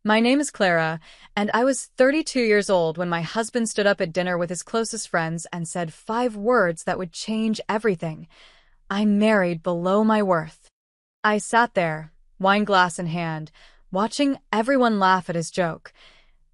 My name is Clara, and I was 32 years old when my husband stood up at dinner with his closest friends and said 5 words that would change everything. I'm married below my worth. I sat there, wine glass in hand, watching everyone laugh at his joke.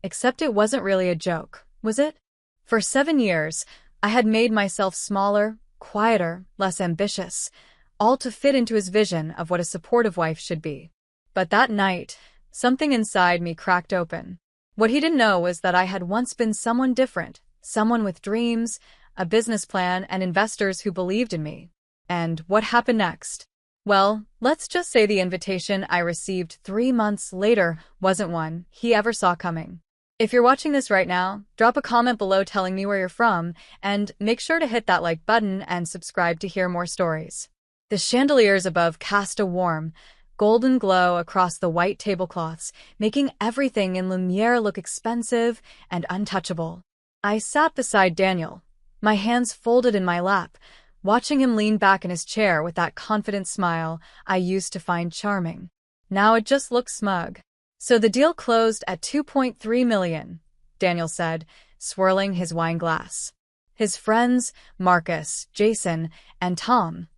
Except it wasn't really a joke, was it? For 7 years, I had made myself smaller, quieter, less ambitious, all to fit into his vision of what a supportive wife should be. But that night, something inside me cracked open. What he didn't know was that I had once been someone different, someone with dreams, a business plan, and investors who believed in me. And what happened next? Well, let's just say the invitation I received 3 months later wasn't one he ever saw coming. If you're watching this right now, drop a comment below telling me where you're from, and make sure to hit that like button and subscribe to hear more stories. The chandeliers above cast a warm, golden glow across the white tablecloths, making everything in Lumiere look expensive and untouchable. I sat beside Daniel, my hands folded in my lap, watching him lean back in his chair with that confident smile I used to find charming. Now it just looked smug. So the deal closed at 2.3 million, Daniel said, swirling his wine glass. His friends, Marcus, Jason, and Tom,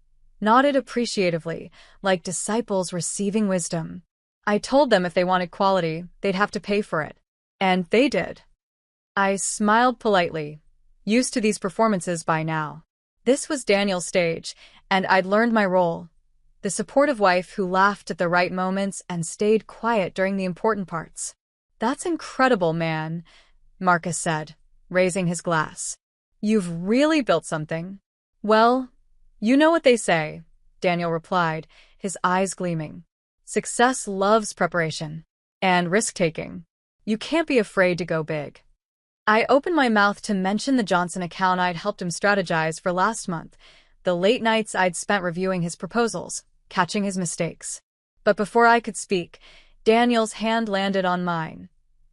nodded appreciatively, like disciples receiving wisdom. I told them if they wanted quality, they'd have to pay for it. And they did. I smiled politely, used to these performances by now. This was Daniel's stage, and I'd learned my role. The supportive wife who laughed at the right moments and stayed quiet during the important parts. That's incredible, man, Marcus said, raising his glass. You've really built something. Well, you know what they say, Daniel replied, his eyes gleaming. Success loves preparation and risk-taking. You can't be afraid to go big. I opened my mouth to mention the Johnson account I'd helped him strategize for last month, the late nights I'd spent reviewing his proposals, catching his mistakes. But before I could speak, Daniel's hand landed on mine,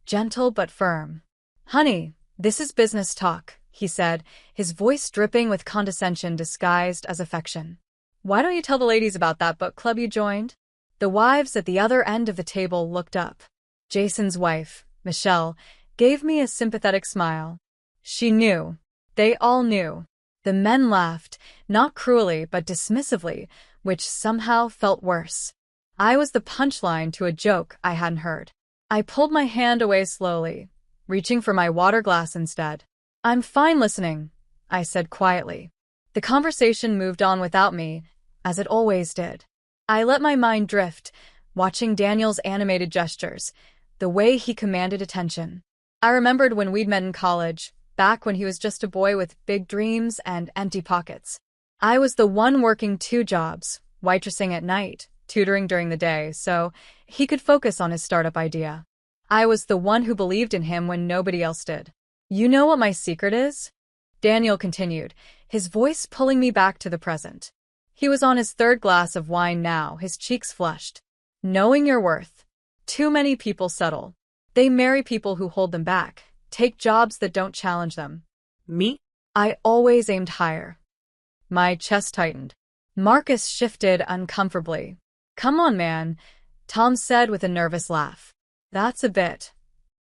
gentle but firm. Honey, this is business talk, he said, his voice dripping with condescension disguised as affection. Why don't you tell the ladies about that book club you joined? The wives at the other end of the table looked up. Jason's wife, Michelle, gave me a sympathetic smile. She knew. They all knew. The men laughed, not cruelly but dismissively, which somehow felt worse. I was the punchline to a joke I hadn't heard. I pulled my hand away slowly, reaching for my water glass instead. I'm fine listening, I said quietly. The conversation moved on without me, as it always did. I let my mind drift, watching Daniel's animated gestures, the way he commanded attention. I remembered when we'd met in college, back when he was just a boy with big dreams and empty pockets. I was the one working 2 jobs, waitressing at night, tutoring during the day, so he could focus on his startup idea. I was the one who believed in him when nobody else did. You know what my secret is? Daniel continued, his voice pulling me back to the present. He was on his 3rd glass of wine now, his cheeks flushed. Knowing your worth. Too many people settle. They marry people who hold them back, take jobs that don't challenge them. Me? I always aimed higher. My chest tightened. Marcus shifted uncomfortably. Come on, man, Tom said with a nervous laugh. That's a bit.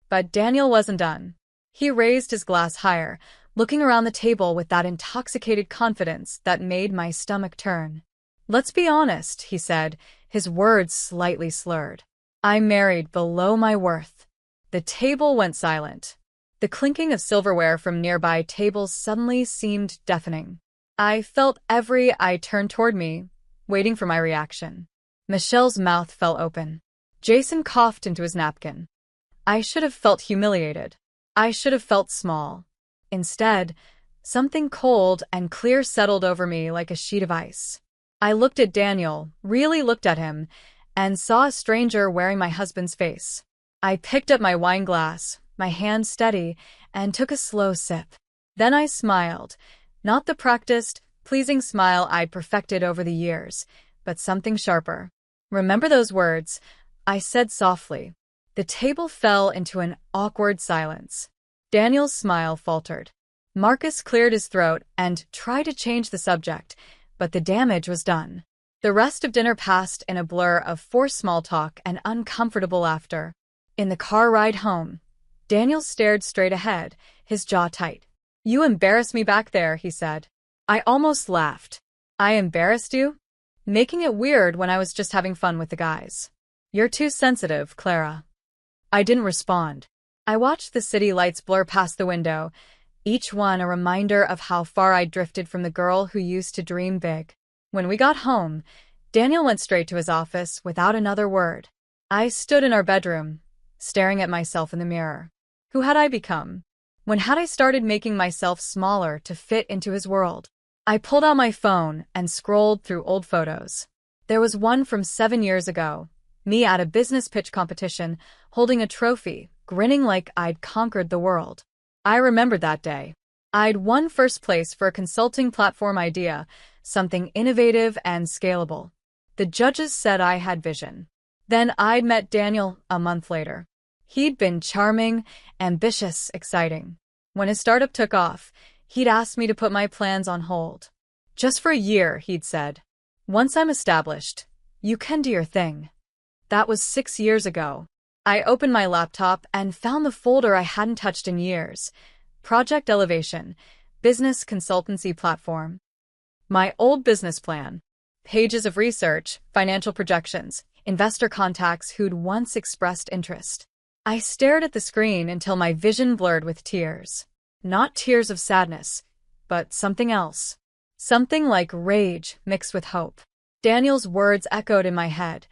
But Daniel wasn't done. He raised his glass higher, looking around the table with that intoxicated confidence that made my stomach turn. Let's be honest, he said, his words slightly slurred. I'm married below my worth. The table went silent. The clinking of silverware from nearby tables suddenly seemed deafening. I felt every eye turn toward me, waiting for my reaction. Michelle's mouth fell open. Jason coughed into his napkin. I should have felt humiliated. I should have felt small. Instead, something cold and clear settled over me like a sheet of ice. I looked at Daniel, really looked at him, and saw a stranger wearing my husband's face. I picked up my wine glass, my hand steady, and took a slow sip. Then I smiled, not the practiced, pleasing smile I'd perfected over the years, but something sharper. Remember those words? I said softly. The table fell into an awkward silence. Daniel's smile faltered. Marcus cleared his throat and tried to change the subject, but the damage was done. The rest of dinner passed in a blur of forced small talk and uncomfortable laughter. In the car ride home, Daniel stared straight ahead, his jaw tight. "You embarrassed me back there," he said. I almost laughed. "I embarrassed you? Making it weird when I was just having fun with the guys." "You're too sensitive, Clara." I didn't respond. I watched the city lights blur past the window, each one a reminder of how far I'd drifted from the girl who used to dream big. When we got home, Daniel went straight to his office without another word. I stood in our bedroom, staring at myself in the mirror. Who had I become? When had I started making myself smaller to fit into his world? I pulled out my phone and scrolled through old photos. There was one from 7 years ago, me at a business pitch competition, holding a trophy, grinning like I'd conquered the world. I remembered that day. I'd won first place for a consulting platform idea, something innovative and scalable. The judges said I had vision. Then I'd met Daniel a month later. He'd been charming, ambitious, exciting. When his startup took off, he'd asked me to put my plans on hold. "Just for a year," he'd said. "Once I'm established, you can do your thing." That was 6 years ago. I opened my laptop and found the folder I hadn't touched in years. Project Elevation, Business Consultancy Platform. My old business plan. Pages of research, financial projections, investor contacts who'd once expressed interest. I stared at the screen until my vision blurred with tears. Not tears of sadness, but something else. Something like rage mixed with hope. Daniel's words echoed in my head.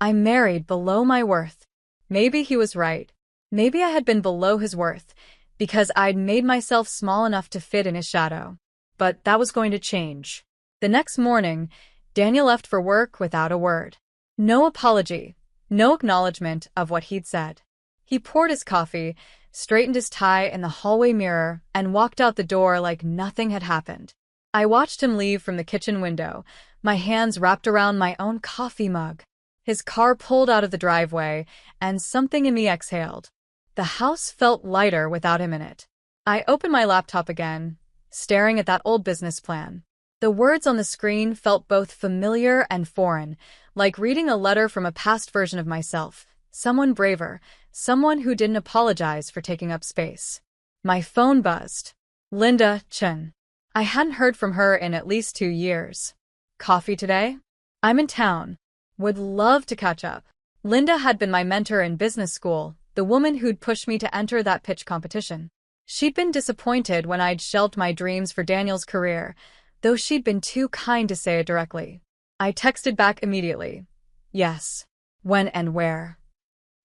"I'm married below my worth." Maybe he was right. Maybe I had been below his worth, because I'd made myself small enough to fit in his shadow. But that was going to change. The next morning, Daniel left for work without a word. No apology, no acknowledgement of what he'd said. He poured his coffee, straightened his tie in the hallway mirror, and walked out the door like nothing had happened. I watched him leave from the kitchen window, my hands wrapped around my own coffee mug. His car pulled out of the driveway, and something in me exhaled. The house felt lighter without him in it. I opened my laptop again, staring at that old business plan. The words on the screen felt both familiar and foreign, like reading a letter from a past version of myself, someone braver, someone who didn't apologize for taking up space. My phone buzzed. Linda Chen. I hadn't heard from her in at least 2 years. "Coffee today? I'm in town. Would love to catch up." Linda had been my mentor in business school, the woman who'd pushed me to enter that pitch competition. She'd been disappointed when I'd shelved my dreams for Daniel's career, though she'd been too kind to say it directly. I texted back immediately. "Yes. When and where?"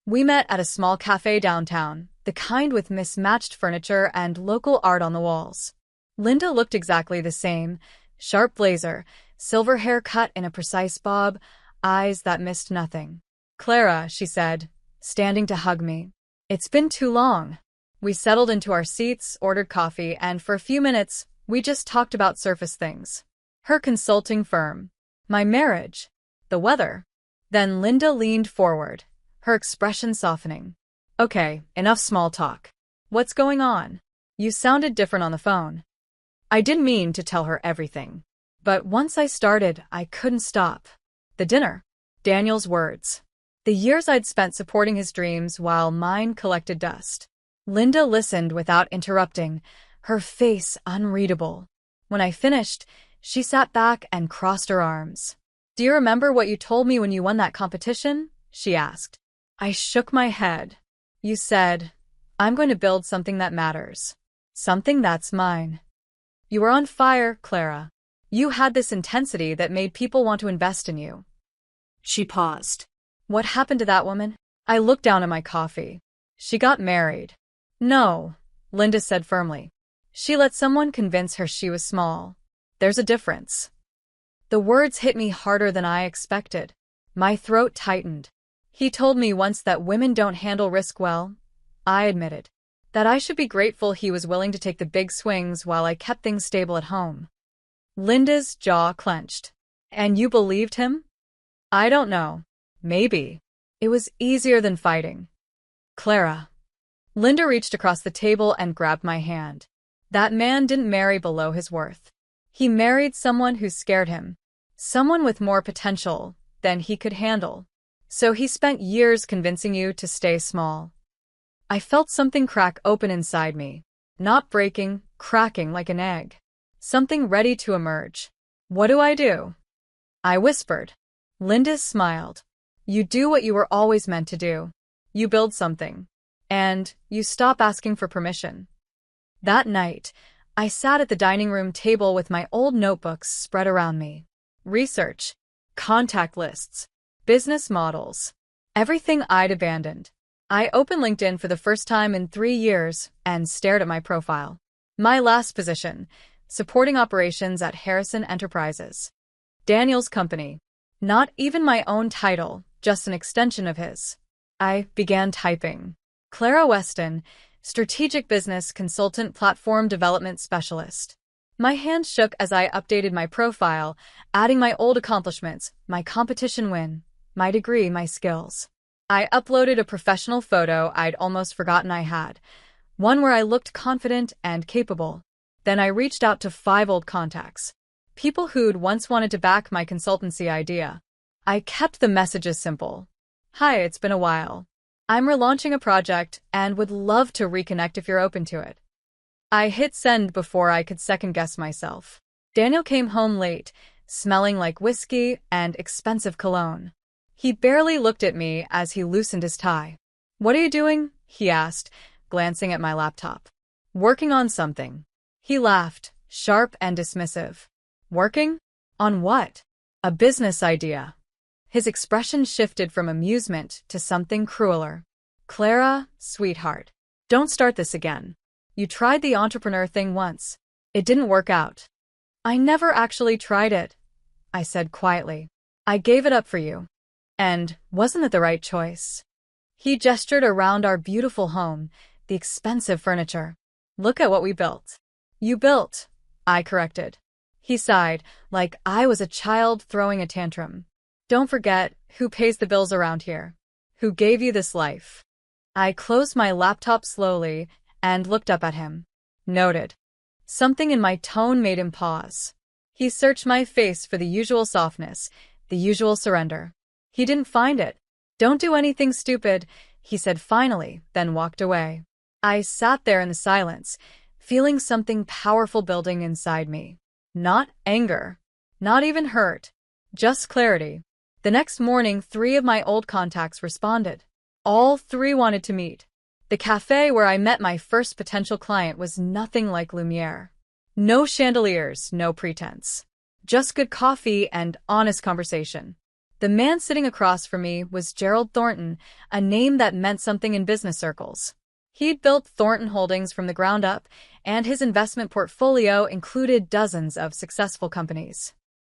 We met at a small cafe downtown, the kind with mismatched furniture and local art on the walls. Linda looked exactly the same, sharp blazer, silver hair cut in a precise bob, eyes that missed nothing. "Clara," she said, standing to hug me. "It's been too long." We settled into our seats, ordered coffee, and for a few minutes, we just talked about surface things. Her consulting firm, my marriage, the weather. Then Linda leaned forward, her expression softening. "Okay, enough small talk. What's going on? You sounded different on the phone." I didn't mean to tell her everything. But once I started, I couldn't stop. The dinner. Daniel's words. The years I'd spent supporting his dreams while mine collected dust. Linda listened without interrupting, her face unreadable. When I finished, she sat back and crossed her arms. "Do you remember what you told me when you won that competition?" she asked. I shook my head. "You said, 'I'm going to build something that matters. Something that's mine.' You were on fire, Clara. You had this intensity that made people want to invest in you." She paused. "What happened to that woman?" I looked down at my coffee. "She got married." "No," Linda said firmly. "She let someone convince her she was small. There's a difference." The words hit me harder than I expected. My throat tightened. "He told me once that women don't handle risk well," I admitted. "That I should be grateful he was willing to take the big swings while I kept things stable at home." Linda's jaw clenched. "And you believed him?" "I don't know. Maybe. It was easier than fighting." "Clara." Linda reached across the table and grabbed my hand. "That man didn't marry below his worth. He married someone who scared him. Someone with more potential than he could handle." So he spent years convincing you to stay small. I felt something crack open inside me. Not breaking, cracking like an egg. Something ready to emerge. What do I do? I whispered. Linda smiled. You do what you were always meant to do. You build something. And you stop asking for permission. That night, I sat at the dining room table with my old notebooks spread around me. Research, contact lists, business models, everything I'd abandoned. I opened LinkedIn for the first time in 3 years and stared at my profile. My last position, supporting operations at Harrison Enterprises. Daniel's company. Not even my own title, just an extension of his. I began typing. Clara Weston, Strategic Business Consultant Platform Development Specialist. My hands shook as I updated my profile, adding my old accomplishments, my competition win, my degree, my skills. I uploaded a professional photo I'd almost forgotten I had, one where I looked confident and capable. Then I reached out to 5 old contacts, people who'd once wanted to back my consultancy idea. I kept the messages simple. Hi, it's been a while. I'm relaunching a project and would love to reconnect if you're open to it. I hit send before I could second-guess myself. Daniel came home late, smelling like whiskey and expensive cologne. He barely looked at me as he loosened his tie. What are you doing? He asked, glancing at my laptop. Working on something. He laughed, sharp and dismissive. Working? On what? A business idea. His expression shifted from amusement to something crueler. Clara, sweetheart, don't start this again. You tried the entrepreneur thing once. It didn't work out. I never actually tried it, I said quietly. I gave it up for you. And wasn't it the right choice? He gestured around our beautiful home, the expensive furniture. Look at what we built. You built, I corrected. He sighed, like I was a child throwing a tantrum. Don't forget who pays the bills around here. Who gave you this life? I closed my laptop slowly and looked up at him. Noted. Something in my tone made him pause. He searched my face for the usual softness, the usual surrender. He didn't find it. Don't do anything stupid, he said finally, then walked away. I sat there in the silence, feeling something powerful building inside me. Not anger. Not even hurt. Just clarity. The next morning, 3 of my old contacts responded. All 3 wanted to meet. The cafe where I met my first potential client was nothing like Lumiere. No chandeliers, no pretense. Just good coffee and honest conversation. The man sitting across from me was Gerald Thornton, a name that meant something in business circles. He'd built Thornton Holdings from the ground up, and his investment portfolio included dozens of successful companies.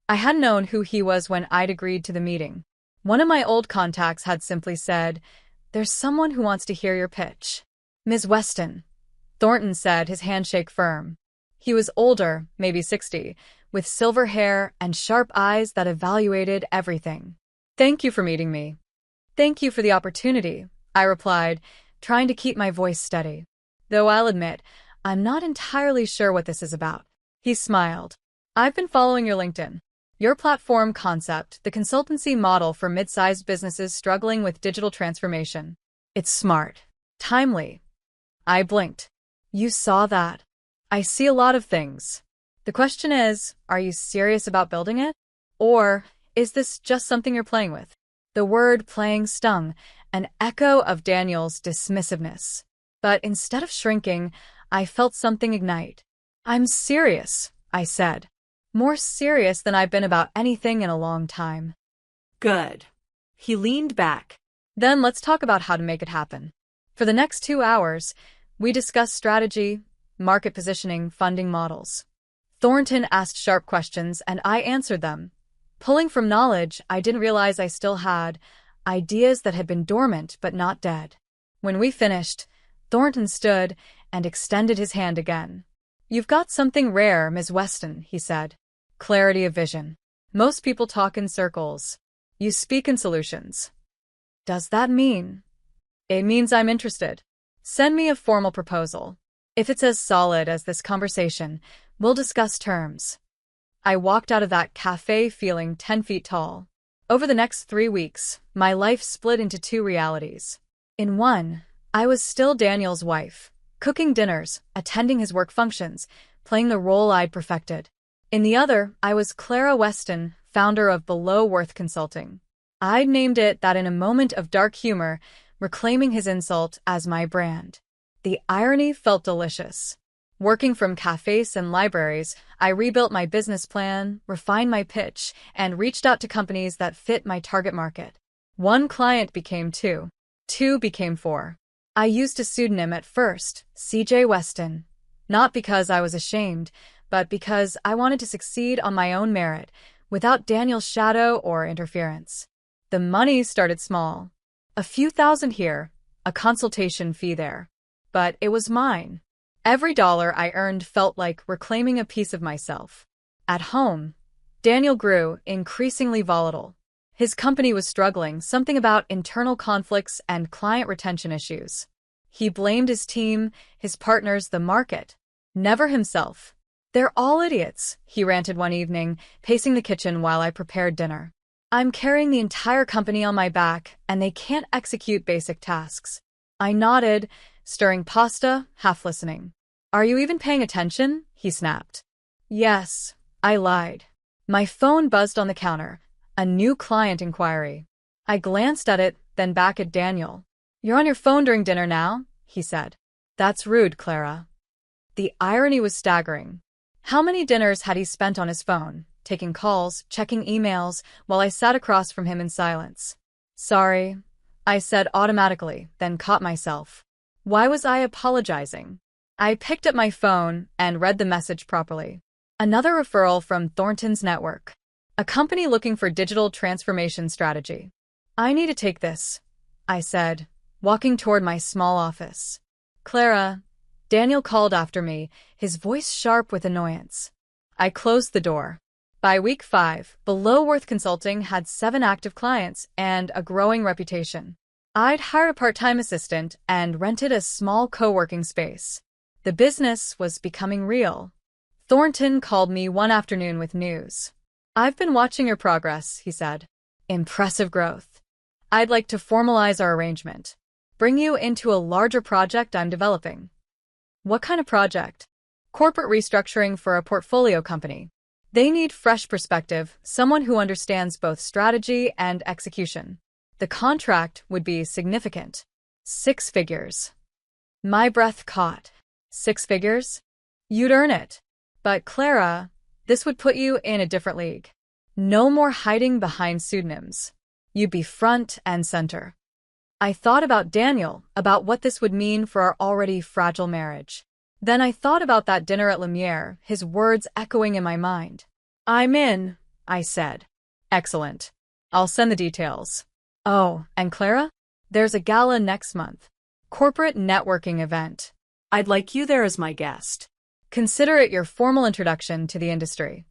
I hadn't known who he was when I'd agreed to the meeting. One of my old contacts had simply said, "There's someone who wants to hear your pitch." Ms. Weston, Thornton said, his handshake firm. He was older, maybe 60, with silver hair and sharp eyes that evaluated everything. Thank you for meeting me. Thank you for the opportunity, I replied, trying to keep my voice steady. Though I'll admit, I'm not entirely sure what this is about. He smiled. I've been following your LinkedIn. Your platform concept, the consultancy model for mid-sized businesses struggling with digital transformation. It's smart. Timely. I blinked. You saw that? I see a lot of things. The question is, are you serious about building it? Or is this just something you're playing with? The word playing stung, an echo of Daniel's dismissiveness. But instead of shrinking, I felt something ignite. I'm serious, I said. More serious than I've been about anything in a long time. Good. He leaned back. Then let's talk about how to make it happen. For the next 2 hours, we discussed strategy, market positioning, funding models. Thornton asked sharp questions and I answered them. Pulling from knowledge I didn't realize I still had, ideas that had been dormant but not dead. When we finished, Thornton stood and extended his hand again. You've got something rare, Ms. Weston, he said. Clarity of vision. Most people talk in circles. You speak in solutions. Does that mean? It means I'm interested. Send me a formal proposal. If it's as solid as this conversation, we'll discuss terms. I walked out of that cafe feeling 10 feet tall. Over the next 3 weeks, my life split into two realities. In one, I was still Daniel's wife, cooking dinners, attending his work functions, playing the role I'd perfected. In the other, I was Clara Weston, founder of Below Worth Consulting. I'd named it that in a moment of dark humor, reclaiming his insult as my brand. The irony felt delicious. Working from cafes and libraries, I rebuilt my business plan, refined my pitch, and reached out to companies that fit my target market. One client became two. Two became four. I used a pseudonym at first, CJ Weston. Not because I was ashamed, but because I wanted to succeed on my own merit, without Daniel's shadow or interference. The money started small. A few thousand here, a consultation fee there. But it was mine. Every dollar I earned felt like reclaiming a piece of myself. At home, Daniel grew increasingly volatile. His company was struggling, something about internal conflicts and client retention issues. He blamed his team, his partners, the market. Never himself. "They're all idiots," he ranted one evening, pacing the kitchen while I prepared dinner. "I'm carrying the entire company on my back, and they can't execute basic tasks." I nodded, stirring pasta, half listening. "Are you even paying attention?" he snapped. "Yes," I lied. My phone buzzed on the counter. A new client inquiry. I glanced at it, then back at Daniel. "You're on your phone during dinner now," he said. "That's rude, Clara." The irony was staggering. How many dinners had he spent on his phone, taking calls, checking emails, while I sat across from him in silence? "Sorry," I said automatically, then caught myself. Why was I apologizing? I picked up my phone and read the message properly. Another referral from Thornton's network. A company looking for digital transformation strategy. "I need to take this," I said, walking toward my small office. "Clara," Daniel called after me, his voice sharp with annoyance. I closed the door. By week 5, Below Worth Consulting had 7 active clients and a growing reputation. I'd hired a part-time assistant and rented a small co-working space. The business was becoming real. Thornton called me one afternoon with news. "I've been watching your progress," he said. "Impressive growth. I'd like to formalize our arrangement. Bring you into a larger project I'm developing." "What kind of project?" "Corporate restructuring for a portfolio company. They need fresh perspective, someone who understands both strategy and execution. The contract would be significant. 6 figures. My breath caught. 6 figures? You'd earn it. But Clara, this would put you in a different league. No more hiding behind pseudonyms. You'd be front and center. I thought about Daniel, about what this would mean for our already fragile marriage. Then I thought about that dinner at Lumiere, his words echoing in my mind. "I'm in," I said. "Excellent. I'll send the details." "Oh, and Clara? There's a gala next month. Corporate networking event. I'd like you there as my guest. Consider it your formal introduction to the industry."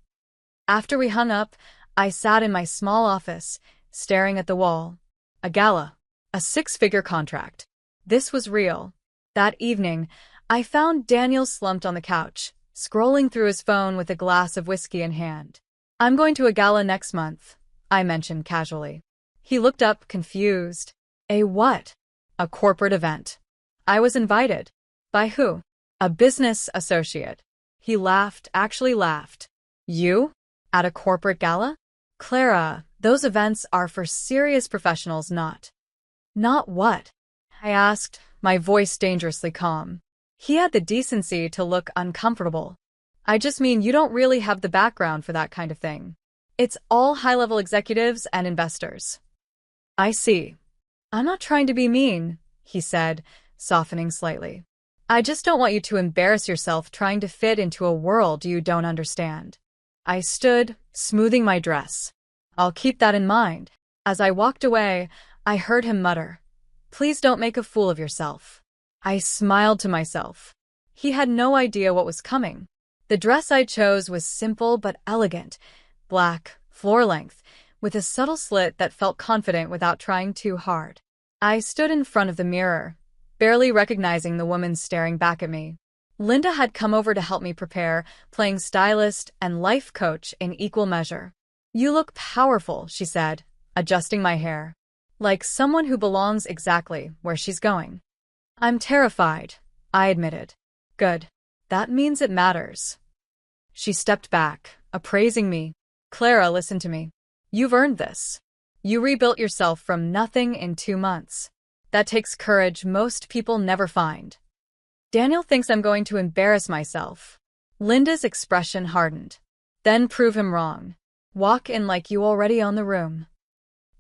After we hung up, I sat in my small office, staring at the wall. A gala. A 6-figure contract. This was real. That evening, I found Daniel slumped on the couch, scrolling through his phone with a glass of whiskey in hand. "I'm going to a gala next month," I mentioned casually. He looked up, confused. "A what?" "A corporate event." I was invited. "By who?" "A business associate." He laughed, actually laughed. "You? At a corporate gala?" "Clara, those events are for serious professionals, not." "Not what?" I asked, my voice dangerously calm. He had the decency to look uncomfortable. "I just mean you don't really have the background for that kind of thing. It's all high-level executives and investors." "I see. I'm not trying to be mean," he said, softening slightly. "I just don't want you to embarrass yourself trying to fit into a world you don't understand." I stood, smoothing my dress. "I'll keep that in mind." As I walked away, I heard him mutter, "Please don't make a fool of yourself." I smiled to myself. He had no idea what was coming. The dress I chose was simple but elegant, black, floor-length, with a subtle slit that felt confident without trying too hard. I stood in front of the mirror, barely recognizing the woman staring back at me. Linda had come over to help me prepare, playing stylist and life coach in equal measure. "You look powerful," she said, adjusting my hair, like someone who belongs exactly where she's going. I'm terrified, I admitted. Good. That means it matters. She stepped back, appraising me. Clara, listen to me. You've earned this. You rebuilt yourself from nothing in 2 months. That takes courage most people never find. Daniel thinks I'm going to embarrass myself. Linda's expression hardened. Then prove him wrong. Walk in like you already own the room.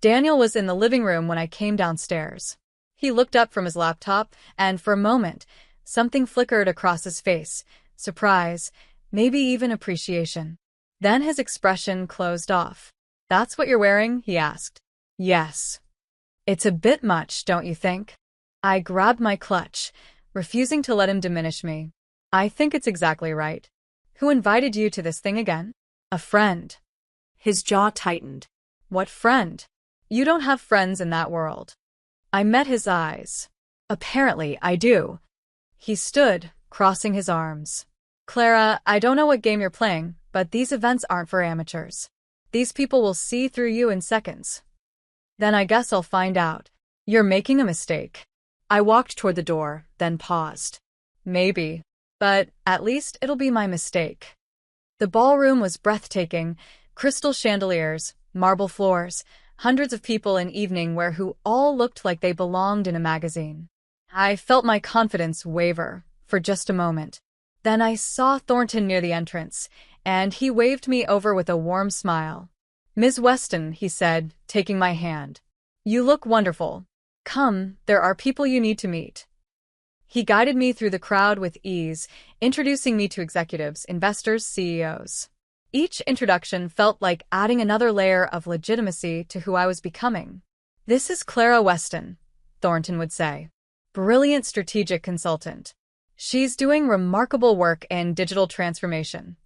Daniel was in the living room when I came downstairs. He looked up from his laptop, and for a moment, something flickered across his face. Surprise, maybe even appreciation. Then his expression closed off. That's what you're wearing? He asked. Yes. It's a bit much, don't you think? I grabbed my clutch, refusing to let him diminish me. I think it's exactly right. Who invited you to this thing again? A friend. His jaw tightened. What friend? You don't have friends in that world. I met his eyes. Apparently, I do. He stood, crossing his arms. Clara, I don't know what game you're playing, but these events aren't for amateurs. These people will see through you in seconds. Then I guess I'll find out. You're making a mistake. I walked toward the door, then paused. Maybe, but at least it'll be my mistake. The ballroom was breathtaking, crystal chandeliers, marble floors, hundreds of people in evening wear who all looked like they belonged in a magazine. I felt my confidence waver for just a moment. Then I saw Thornton near the entrance, and he waved me over with a warm smile. Ms. Weston, he said, taking my hand. You look wonderful. Come, there are people you need to meet. He guided me through the crowd with ease, introducing me to executives, investors, CEOs. Each introduction felt like adding another layer of legitimacy to who I was becoming. This is Clara Weston, Thornton would say. Brilliant strategic consultant. She's doing remarkable work in digital transformation.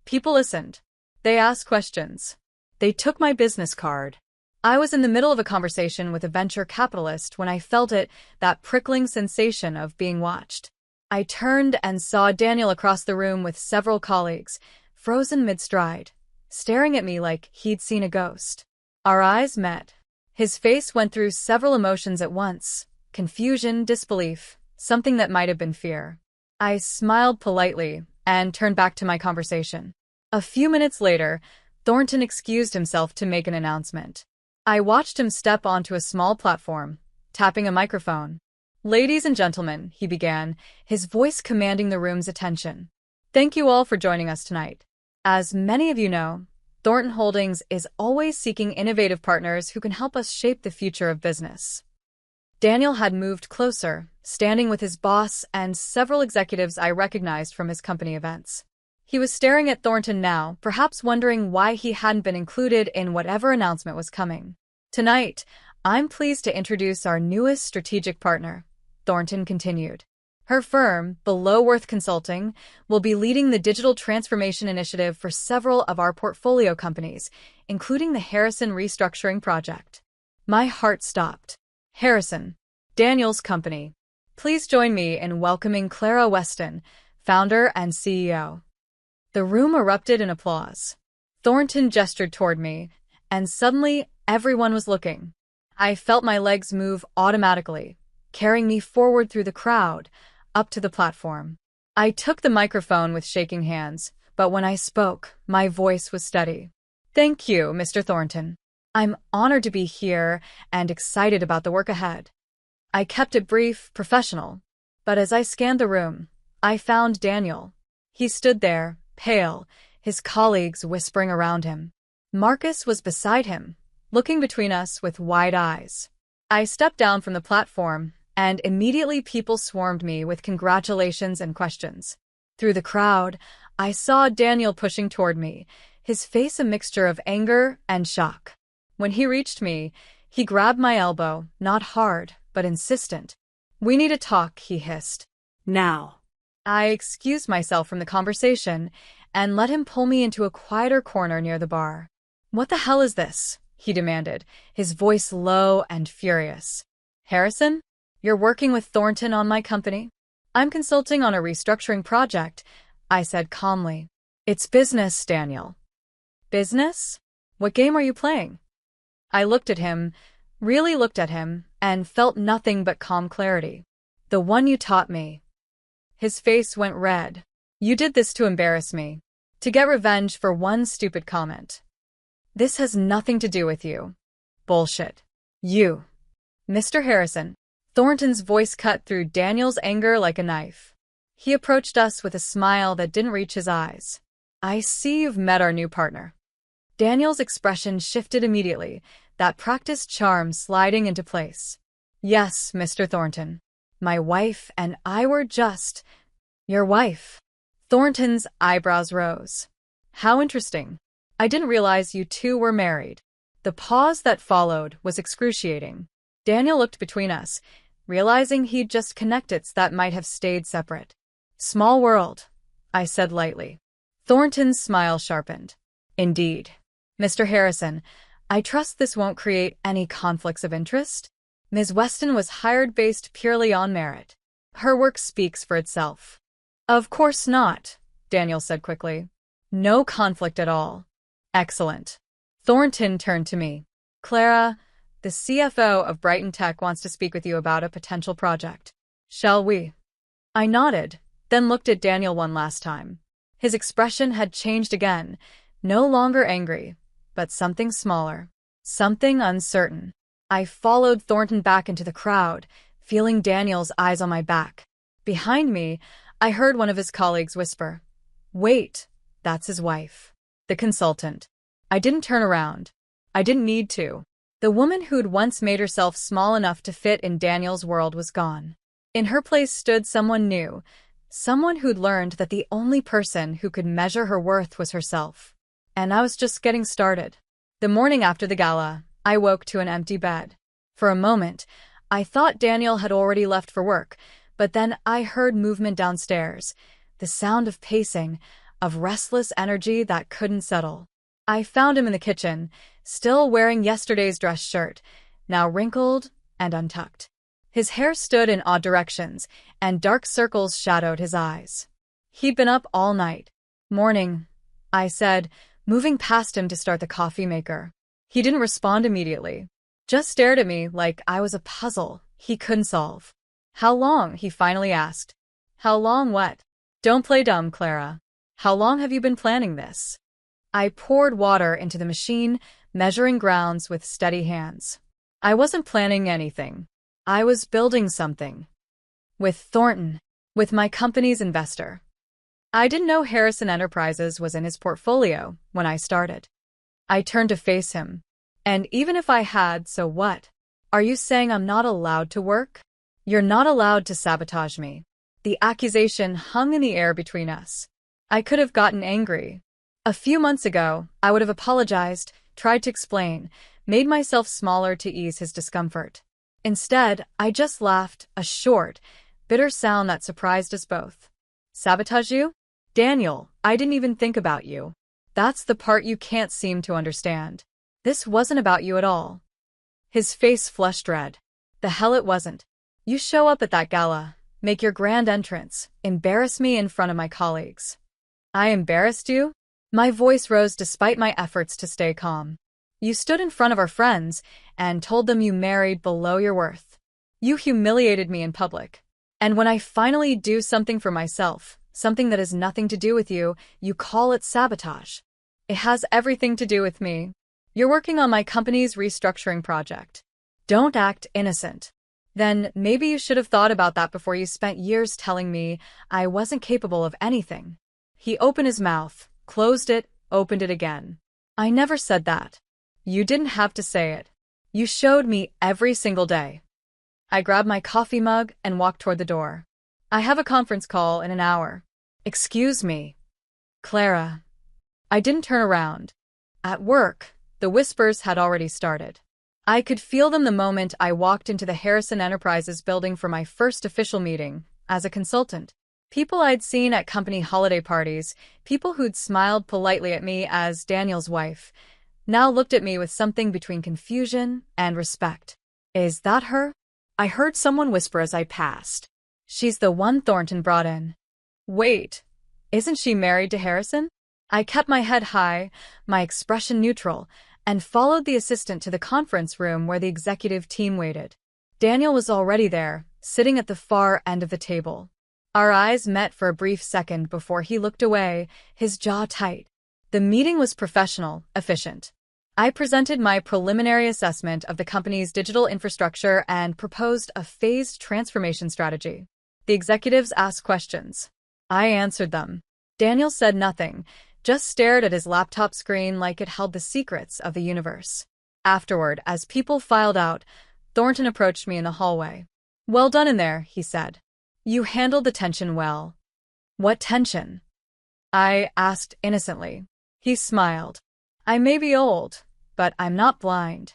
People listened. They asked questions. They took my business card. I was in the middle of a conversation with a venture capitalist when I felt it, that prickling sensation of being watched. I turned and saw Daniel across the room with several colleagues, frozen mid-stride, staring at me like he'd seen a ghost. Our eyes met. His face went through several emotions at once: confusion, disbelief, something that might have been fear. I smiled politely and turned back to my conversation. A few minutes later, Thornton excused himself to make an announcement. I watched him step onto a small platform, tapping a microphone. Ladies and gentlemen, he began, his voice commanding the room's attention. Thank you all for joining us tonight. As many of you know, Thornton Holdings is always seeking innovative partners who can help us shape the future of business. Daniel had moved closer, standing with his boss and several executives I recognized from his company events. He was staring at Thornton now, perhaps wondering why he hadn't been included in whatever announcement was coming. Tonight, I'm pleased to introduce our newest strategic partner, Thornton continued. Her firm, Below Worth Consulting, will be leading the digital transformation initiative for several of our portfolio companies, including the Harrison restructuring project. My heart stopped. Harrison, Daniel's company. Please join me in welcoming Clara Weston, founder and CEO. The room erupted in applause. Thornton gestured toward me, and suddenly everyone was looking. I felt my legs move automatically, carrying me forward through the crowd, up to the platform. I took the microphone with shaking hands, but when I spoke, my voice was steady. Thank you, Mr. Thornton. I'm honored to be here and excited about the work ahead. I kept it brief, professional, but as I scanned the room, I found Daniel. He stood there, pale, his colleagues whispering around him. Marcus was beside him, looking between us with wide eyes. I stepped down from the platform, and immediately people swarmed me with congratulations and questions. Through the crowd, I saw Daniel pushing toward me, his face a mixture of anger and shock. When he reached me, he grabbed my elbow, not hard, but insistent. We need to talk, he hissed. Now. I excused myself from the conversation and let him pull me into a quieter corner near the bar. What the hell is this? He demanded, his voice low and furious. Harrison? You're working with Thornton on my company? I'm consulting on a restructuring project, I said calmly. It's business, Daniel. Business? What game are you playing? I looked at him, really looked at him, and felt nothing but calm clarity. The one you taught me. His face went red. You did this to embarrass me. To get revenge for one stupid comment. This has nothing to do with you. Bullshit. You. Mr. Harrison. Thornton's voice cut through Daniel's anger like a knife. He approached us with a smile that didn't reach his eyes. I see you've met our new partner. Daniel's expression shifted immediately, that practiced charm sliding into place. Yes, Mr. Thornton. My wife and I were just... Your wife. Thornton's eyebrows rose. How interesting. I didn't realize you two were married. The pause that followed was excruciating. Daniel looked between us, realizing he'd just connected that might have stayed separate. Small world, I said lightly. Thornton's smile sharpened. Indeed. Mr. Harrison, I trust this won't create any conflicts of interest? Ms. Weston was hired based purely on merit. Her work speaks for itself. Of course not, Daniel said quickly. No conflict at all. Excellent. Thornton turned to me. Clara, the CFO of Brighton Tech wants to speak with you about a potential project. Shall we? I nodded, then looked at Daniel one last time. His expression had changed again, no longer angry, but something smaller, something uncertain. I followed Thornton back into the crowd, feeling Daniel's eyes on my back. Behind me, I heard one of his colleagues whisper, "Wait, that's his wife." The consultant. I didn't turn around. I didn't need to. The woman who'd once made herself small enough to fit in Daniel's world was gone. In her place stood someone new, someone who'd learned that the only person who could measure her worth was herself. And I was just getting started. The morning after the gala, I woke to an empty bed. For a moment, I thought Daniel had already left for work, but then I heard movement downstairs, the sound of pacing, of restless energy that couldn't settle. I found him in the kitchen, still wearing yesterday's dress shirt, now wrinkled and untucked. His hair stood in odd directions, and dark circles shadowed his eyes. He'd been up all night. Morning, I said, moving past him to start the coffee maker. He didn't respond immediately, just stared at me like I was a puzzle he couldn't solve. How long? He finally asked. How long what? Don't play dumb, Clara. How long have you been planning this? I poured water into the machine, measuring grounds with steady hands. I wasn't planning anything. I was building something. With Thornton. With my company's investor. I didn't know Harrison Enterprises was in his portfolio when I started. I turned to face him. And even if I had, so what? Are you saying I'm not allowed to work? You're not allowed to sabotage me. The accusation hung in the air between us. I could have gotten angry. A few months ago, I would have apologized, tried to explain, made myself smaller to ease his discomfort. Instead, I just laughed, a short, bitter sound that surprised us both. Sabotage you? Daniel, I didn't even think about you. That's the part you can't seem to understand. This wasn't about you at all. His face flushed red. The hell it wasn't. You show up at that gala, make your grand entrance, embarrass me in front of my colleagues. I embarrassed you? My voice rose despite my efforts to stay calm. You stood in front of our friends and told them you married below your worth. You humiliated me in public. And when I finally do something for myself, something that has nothing to do with you, you call it sabotage. It has everything to do with me. You're working on my company's restructuring project. Don't act innocent. Then maybe you should have thought about that before you spent years telling me I wasn't capable of anything. He opened his mouth, closed it, opened it again. I never said that. You didn't have to say it. You showed me every single day. I grabbed my coffee mug and walked toward the door. I have a conference call in an hour. Excuse me. Clara. I didn't turn around. At work, the whispers had already started. I could feel them the moment I walked into the Harrison Enterprises building for my first official meeting as a consultant. People I'd seen at company holiday parties, people who'd smiled politely at me as Daniel's wife, now looked at me with something between confusion and respect. Is that her? I heard someone whisper as I passed. She's the one Thornton brought in. Wait, isn't she married to Harrison? I kept my head high, my expression neutral, and followed the assistant to the conference room where the executive team waited. Daniel was already there, sitting at the far end of the table. Our eyes met for a brief second before he looked away, his jaw tight. The meeting was professional, efficient. I presented my preliminary assessment of the company's digital infrastructure and proposed a phased transformation strategy. The executives asked questions. I answered them. Daniel said nothing, just stared at his laptop screen like it held the secrets of the universe. Afterward, as people filed out, Thornton approached me in the hallway. "Well done in there," he said. "You handled the tension well." "What tension?" I asked innocently. He smiled. "I may be old, but I'm not blind.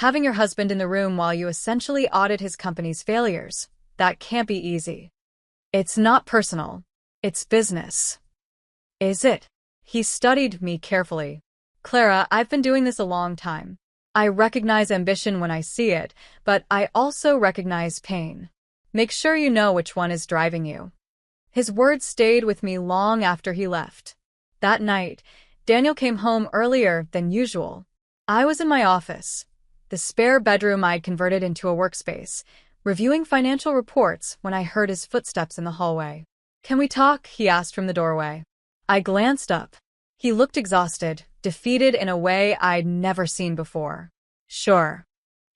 Having your husband in the room while you essentially audit his company's failures, that can't be easy. It's not personal. It's business." "Is it?" He studied me carefully. "Clara, I've been doing this a long time. I recognize ambition when I see it, but I also recognize pain. Make sure you know which one is driving you." His words stayed with me long after he left. That night, Daniel came home earlier than usual. I was in my office, the spare bedroom I'd converted into a workspace, reviewing financial reports when I heard his footsteps in the hallway. "Can we talk?" he asked from the doorway. I glanced up. He looked exhausted, defeated in a way I'd never seen before. "Sure."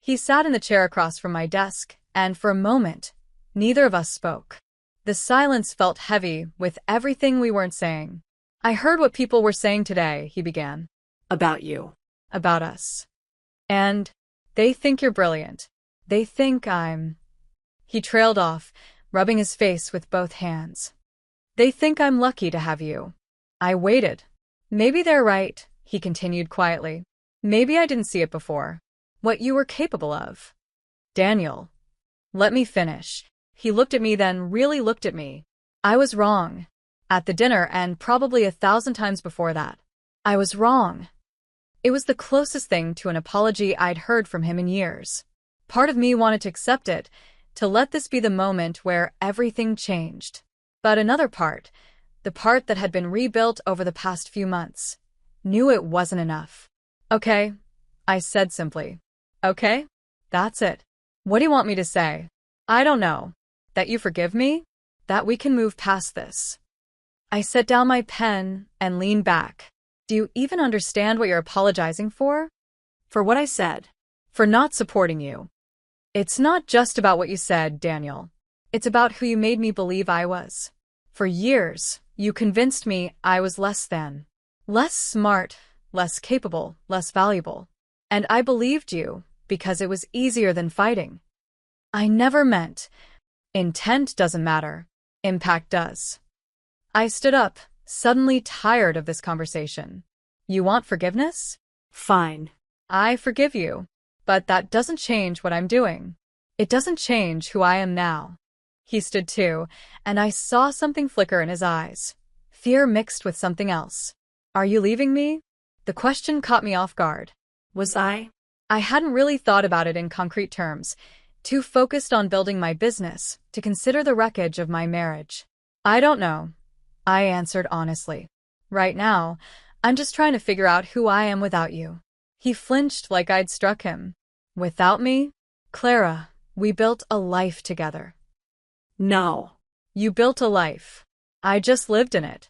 He sat in the chair across from my desk, and for a moment, neither of us spoke. The silence felt heavy with everything we weren't saying. "I heard what people were saying today," he began. About you. "About us. And they think you're brilliant. They think I'm—" He trailed off, rubbing his face with both hands. "They think I'm lucky to have you." I waited. "Maybe they're right," he continued quietly. "Maybe I didn't see it before. What you were capable of." "Daniel, let me finish." He looked at me, then really looked at me. I was wrong. At the dinner, and probably 1,000 times before that. I was wrong. It was the closest thing to an apology I'd heard from him in years. Part of me wanted to accept it, to let this be the moment where everything changed. But another part, the part that had been rebuilt over the past few months, knew it wasn't enough. "Okay," I said simply. "Okay? That's it. What do you want me to say?" "I don't know. That you forgive me? That we can move past this." I set down my pen and leaned back. "Do you even understand what you're apologizing for?" For what I said. "For not supporting you." "It's not just about what you said, Daniel. It's about who you made me believe I was. For years, you convinced me I was less than. Less smart, less capable, less valuable. And I believed you because it was easier than fighting. I never meant. Intent doesn't matter. Impact does." I stood up, suddenly tired of this conversation. "You want forgiveness? Fine. I forgive you. But that doesn't change what I'm doing. It doesn't change who I am now." He stood too, and I saw something flicker in his eyes. Fear mixed with something else. "Are you leaving me?" The question caught me off guard. Was I? I hadn't really thought about it in concrete terms, too focused on building my business to consider the wreckage of my marriage. "I don't know," I answered honestly. "Right now, I'm just trying to figure out who I am without you." He flinched like I'd struck him. "Without me? Clara, we built a life together." No. "You built a life. I just lived in it."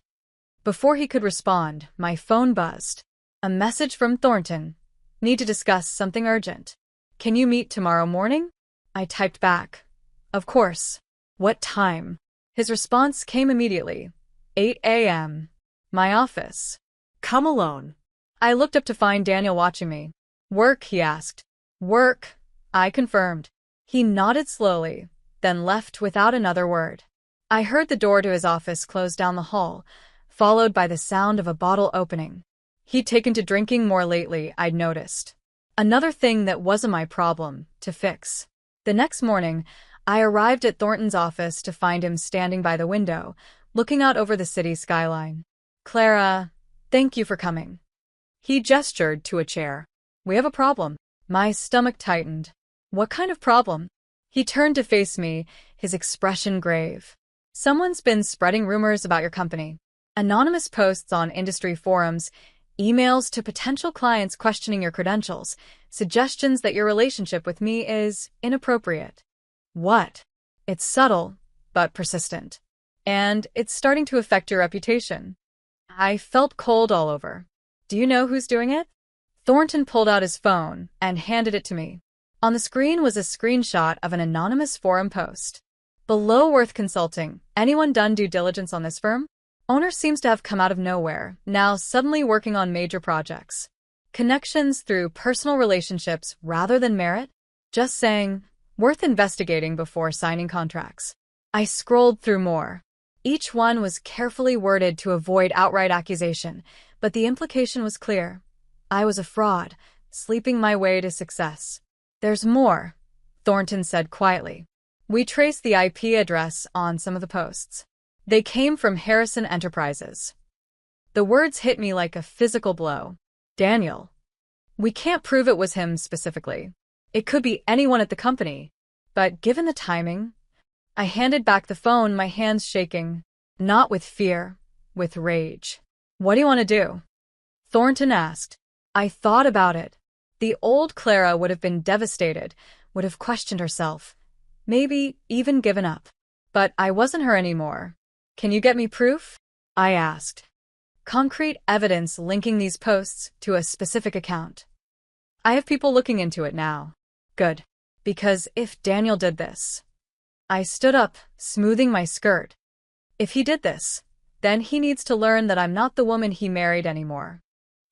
Before he could respond, my phone buzzed. A message from Thornton. "Need to discuss something urgent. Can you meet tomorrow morning?" I typed back. "Of course. What time?" His response came immediately. 8 a.m. My office. Come alone. I looked up to find Daniel watching me. "Work?" he asked. "Work," I confirmed. He nodded slowly, then left without another word. I heard the door to his office close down the hall, followed by the sound of a bottle opening. He'd taken to drinking more lately, I'd noticed. Another thing that wasn't my problem to fix. The next morning, I arrived at Thornton's office to find him standing by the window, looking out over the city skyline. "Clara, thank you for coming." He gestured to a chair. "We have a problem." My stomach tightened. "What kind of problem?" He turned to face me, his expression grave. "Someone's been spreading rumors about your company. Anonymous posts on industry forums, emails to potential clients questioning your credentials, suggestions that your relationship with me is inappropriate. What? It's subtle, but persistent. And it's starting to affect your reputation. I felt cold all over. Do you know who's doing it? Thornton pulled out his phone and handed it to me. On the screen was a screenshot of an anonymous forum post. Below Worth Consulting, anyone done due diligence on this firm? Owner seems to have come out of nowhere, now suddenly working on major projects. Connections through personal relationships rather than merit? Just saying, worth investigating before signing contracts. I scrolled through more. Each one was carefully worded to avoid outright accusation, but the implication was clear. I was a fraud, sleeping my way to success. There's more, Thornton said quietly. We traced the IP address on some of the posts. They came from Harrison Enterprises. The words hit me like a physical blow. Daniel. We can't prove it was him specifically. It could be anyone at the company. But given the timing, I handed back the phone, my hands shaking. Not with fear, with rage. What do you want to do? Thornton asked. I thought about it. The old Clara would have been devastated, would have questioned herself, maybe even given up. But I wasn't her anymore. Can you get me proof? I asked. Concrete evidence linking these posts to a specific account. I have people looking into it now. Good. Because if Daniel did this... I stood up, smoothing my skirt. If he did this, then he needs to learn that I'm not the woman he married anymore.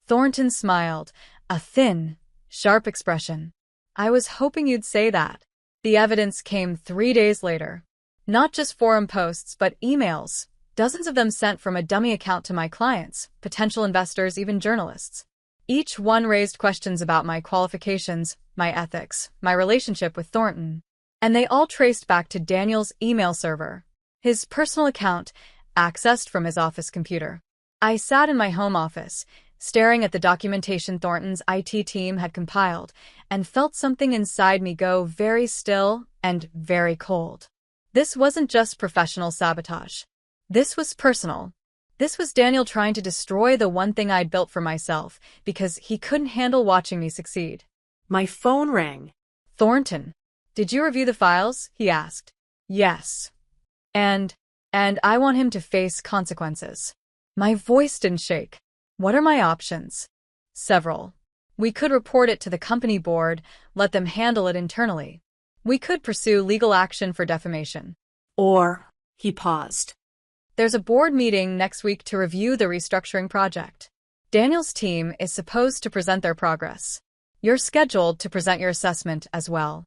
Thornton smiled, a thin, sharp expression. I was hoping you'd say that. The evidence came 3 days later. Not just forum posts, but emails, dozens of them sent from a dummy account to my clients, potential investors, even journalists. Each one raised questions about my qualifications, my ethics, my relationship with Thornton. And they all traced back to Daniel's email server, his personal account, accessed from his office computer. I sat in my home office, staring at the documentation Thornton's IT team had compiled, and felt something inside me go very still and very cold. This wasn't just professional sabotage. This was personal. This was Daniel trying to destroy the one thing I'd built for myself because he couldn't handle watching me succeed. My phone rang. Thornton. Did you review the files? He asked. Yes. And I want him to face consequences. My voice didn't shake. What are my options? Several. We could report it to the company board, let them handle it internally. We could pursue legal action for defamation. Or, he paused. There's a board meeting next week to review the restructuring project. Daniel's team is supposed to present their progress. You're scheduled to present your assessment as well.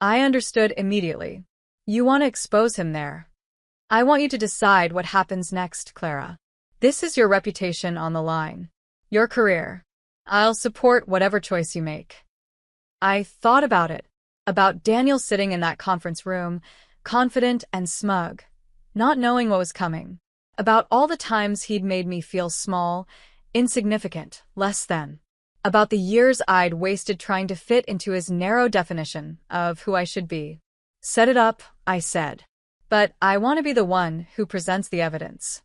I understood immediately. You want to expose him there. I want you to decide what happens next, Clara. This is your reputation on the line. Your career. I'll support whatever choice you make. I thought about it. About Daniel sitting in that conference room, confident and smug, not knowing what was coming. About all the times he'd made me feel small, insignificant, less than. About the years I'd wasted trying to fit into his narrow definition of who I should be. Set it up, I said. But I want to be the one who presents the evidence.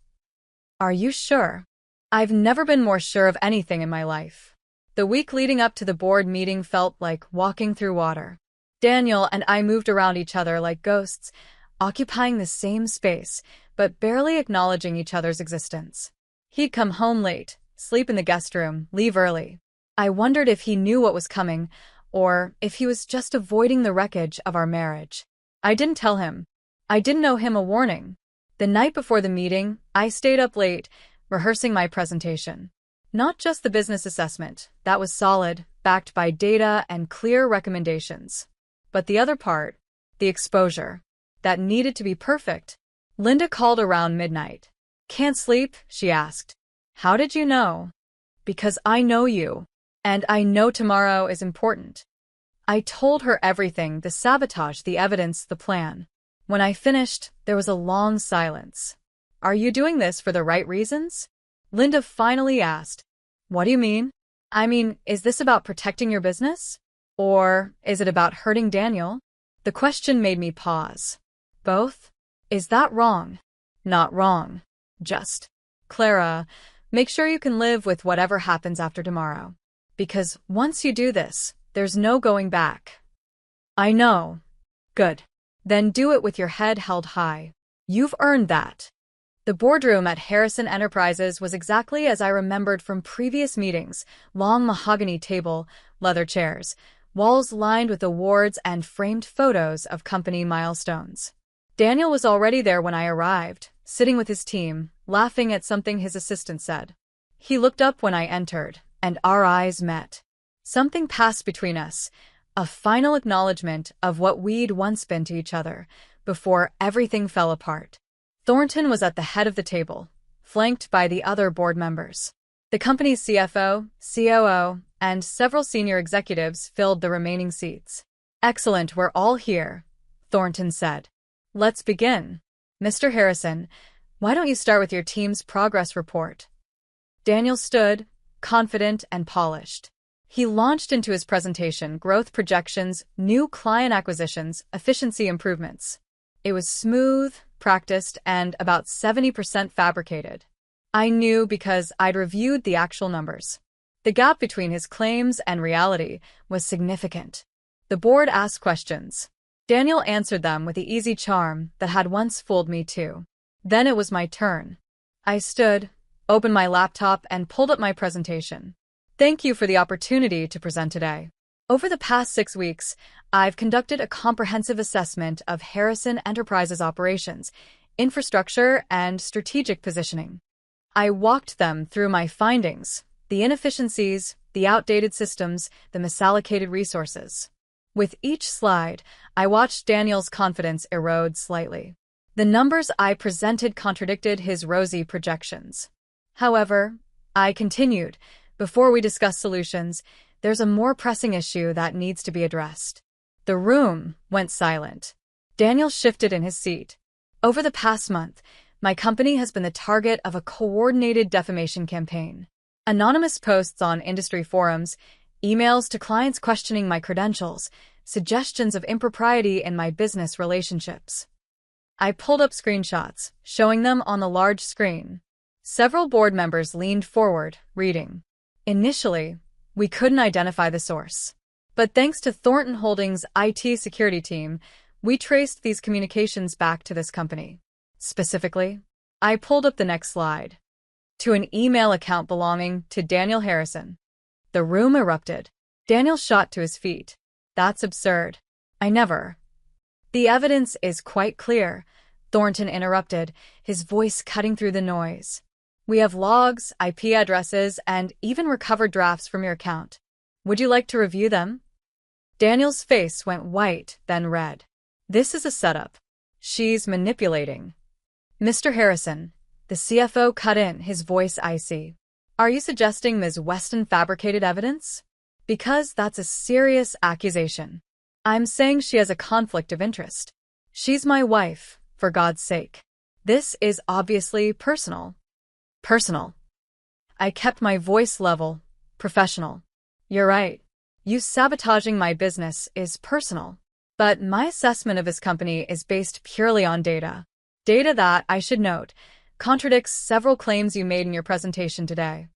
Are you sure? I've never been more sure of anything in my life. The week leading up to the board meeting felt like walking through water. Daniel and I moved around each other like ghosts, occupying the same space, but barely acknowledging each other's existence. He'd come home late, sleep in the guest room, leave early. I wondered if he knew what was coming, or if he was just avoiding the wreckage of our marriage. I didn't tell him. I didn't owe him a warning. The night before the meeting, I stayed up late, rehearsing my presentation. Not just the business assessment, that was solid, backed by data and clear recommendations. But the other part, the exposure, that needed to be perfect. Linda called around midnight. Can't sleep? She asked. How did you know? Because I know you. And I know tomorrow is important. I told her everything, the sabotage, the evidence, the plan. When I finished, there was a long silence. Are you doing this for the right reasons? Linda finally asked. What do you mean? I mean, is this about protecting your business? Or is it about hurting Daniel? The question made me pause. Both? Is that wrong? Not wrong. Just. Clara, Make sure you can live with whatever happens after tomorrow. Because once you do this, there's no going back. I know. Good. Then do it with your head held high. You've earned that. The boardroom at Harrison Enterprises was exactly as I remembered from previous meetings: long mahogany table, leather chairs, walls lined with awards and framed photos of company milestones. Daniel was already there when I arrived, sitting with his team, laughing at something his assistant said. He looked up when I entered, and our eyes met. Something passed between us, a final acknowledgement of what we'd once been to each other, before everything fell apart. Thornton was at the head of the table, flanked by the other board members. The company's CFO, COO, and several senior executives filled the remaining seats. Excellent, we're all here, Thornton said. Let's begin. Mr. Harrison, why don't you start with your team's progress report? Daniel stood, confident and polished. He launched into his presentation: growth projections, new client acquisitions, efficiency improvements. It was smooth, practiced, and about 70% fabricated. I knew because I'd reviewed the actual numbers. The gap between his claims and reality was significant. The board asked questions. Daniel answered them with the easy charm that had once fooled me too. Then it was my turn. I stood, opened my laptop, and pulled up my presentation. Thank you for the opportunity to present today. Over the past 6 weeks, I've conducted a comprehensive assessment of Harrison Enterprises' operations, infrastructure, and strategic positioning. I walked them through my findings: the inefficiencies, the outdated systems, the misallocated resources. With each slide, I watched Daniel's confidence erode slightly. The numbers I presented contradicted his rosy projections. However, I continued, before we discuss solutions, there's a more pressing issue that needs to be addressed. The room went silent. Daniel shifted in his seat. Over the past month, my company has been the target of a coordinated defamation campaign. Anonymous posts on industry forums, emails to clients questioning my credentials, suggestions of impropriety in my business relationships. I pulled up screenshots, showing them on the large screen. Several board members leaned forward, reading. Initially, we couldn't identify the source. But thanks to Thornton Holdings' IT security team, we traced these communications back to this company. Specifically, I pulled up the next slide. To an email account belonging to Daniel Harrison. The room erupted. Daniel shot to his feet. That's absurd. I never. The evidence is quite clear, Thornton interrupted, his voice cutting through the noise. We have logs, IP addresses, and even recovered drafts from your account. Would you like to review them? Daniel's face went white, then red. This is a setup. She's manipulating. Mr. Harrison, the CFO cut in, his voice icy. Are you suggesting Ms. Weston fabricated evidence? Because that's a serious accusation. I'm saying she has a conflict of interest. She's my wife, for God's sake. This is obviously personal. Personal. I kept my voice level, professional. You're right. You sabotaging my business is personal. But my assessment of this company is based purely on data. Data that, I should note, contradicts several claims you made in your presentation today.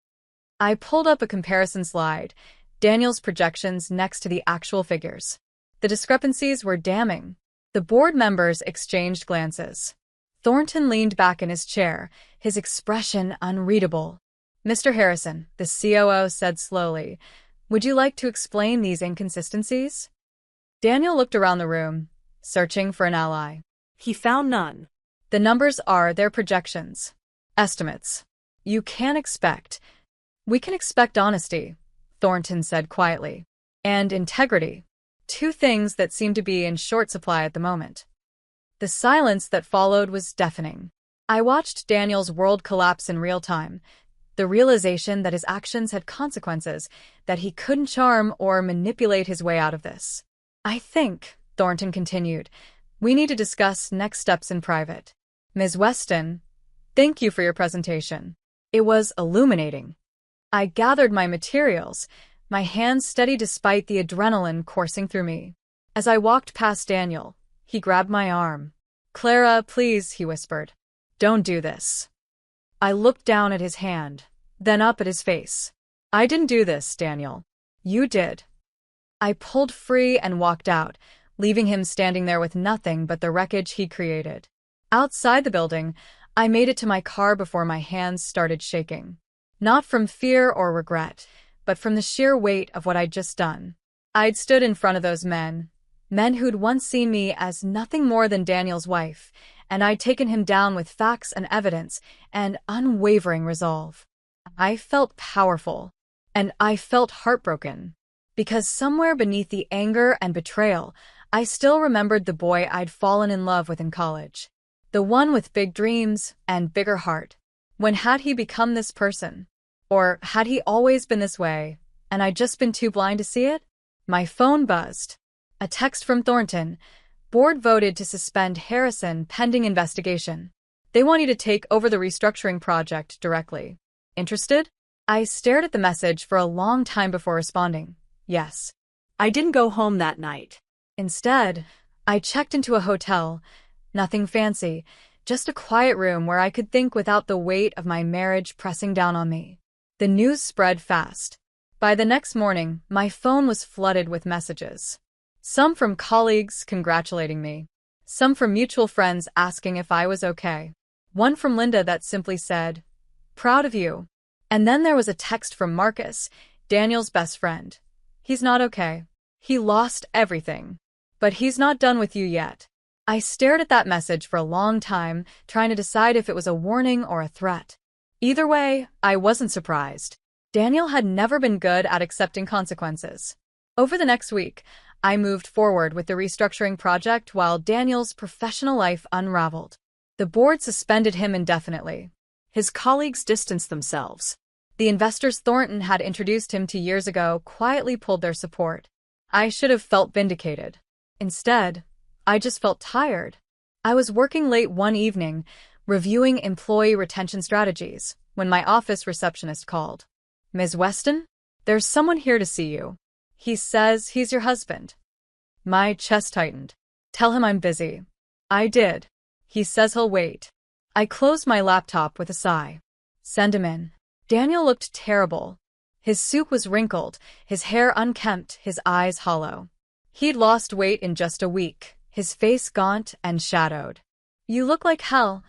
I pulled up a comparison slide, Daniel's projections next to the actual figures. The discrepancies were damning. The board members exchanged glances. Thornton leaned back in his chair, his expression unreadable. Mr. Harrison, the COO said slowly, would you like to explain these inconsistencies? Daniel looked around the room, searching for an ally. He found none. The numbers are their projections. Estimates. You can expect. We can expect honesty, Thornton said quietly. And integrity. Two things that seem to be in short supply at the moment. The silence that followed was deafening. I watched Daniel's world collapse in real time, the realization that his actions had consequences, that he couldn't charm or manipulate his way out of this. I think, Thornton continued, we need to discuss next steps in private. Ms. Weston, thank you for your presentation. It was illuminating. I gathered my materials, my hands steady despite the adrenaline coursing through me. As I walked past Daniel, he grabbed my arm. Clara, please, he whispered. Don't do this. I looked down at his hand, then up at his face. I didn't do this, Daniel. You did. I pulled free and walked out, leaving him standing there with nothing but the wreckage he created. Outside the building, I made it to my car before my hands started shaking. Not from fear or regret, but from the sheer weight of what I'd just done. I'd stood in front of those men who'd once seen me as nothing more than Daniel's wife, and I'd taken him down with facts and evidence and unwavering resolve. I felt powerful, and I felt heartbroken, because somewhere beneath the anger and betrayal, I still remembered the boy I'd fallen in love with in college. The one with big dreams and bigger heart. When had he become this person? Or had he always been this way, and I'd just been too blind to see it? My phone buzzed. A text from Thornton. Board voted to suspend Harrison pending investigation. They want you to take over the restructuring project directly. Interested? I stared at the message for a long time before responding. Yes. I didn't go home that night. Instead, I checked into a hotel. Nothing fancy, just a quiet room where I could think without the weight of my marriage pressing down on me. The news spread fast. By the next morning, my phone was flooded with messages. Some from colleagues congratulating me. Some from mutual friends asking if I was okay. One from Linda that simply said, "Proud of you." And then there was a text from Marcus, Daniel's best friend. "He's not okay. He lost everything. But he's not done with you yet." I stared at that message for a long time, trying to decide if it was a warning or a threat. Either way, I wasn't surprised. Daniel had never been good at accepting consequences. Over the next week, I moved forward with the restructuring project while Daniel's professional life unraveled. The board suspended him indefinitely. His colleagues distanced themselves. The investors Thornton had introduced him to years ago quietly pulled their support. I should have felt vindicated. Instead, I just felt tired. I was working late one evening, reviewing employee retention strategies, when my office receptionist called. "Ms. Weston, there's someone here to see you. He says he's your husband." My chest tightened. "Tell him I'm busy." I did. "He says he'll wait." I closed my laptop with a sigh. "Send him in." Daniel looked terrible. His suit was wrinkled, his hair unkempt, his eyes hollow. He'd lost weight in just a week, his face gaunt and shadowed. "You look like hell,"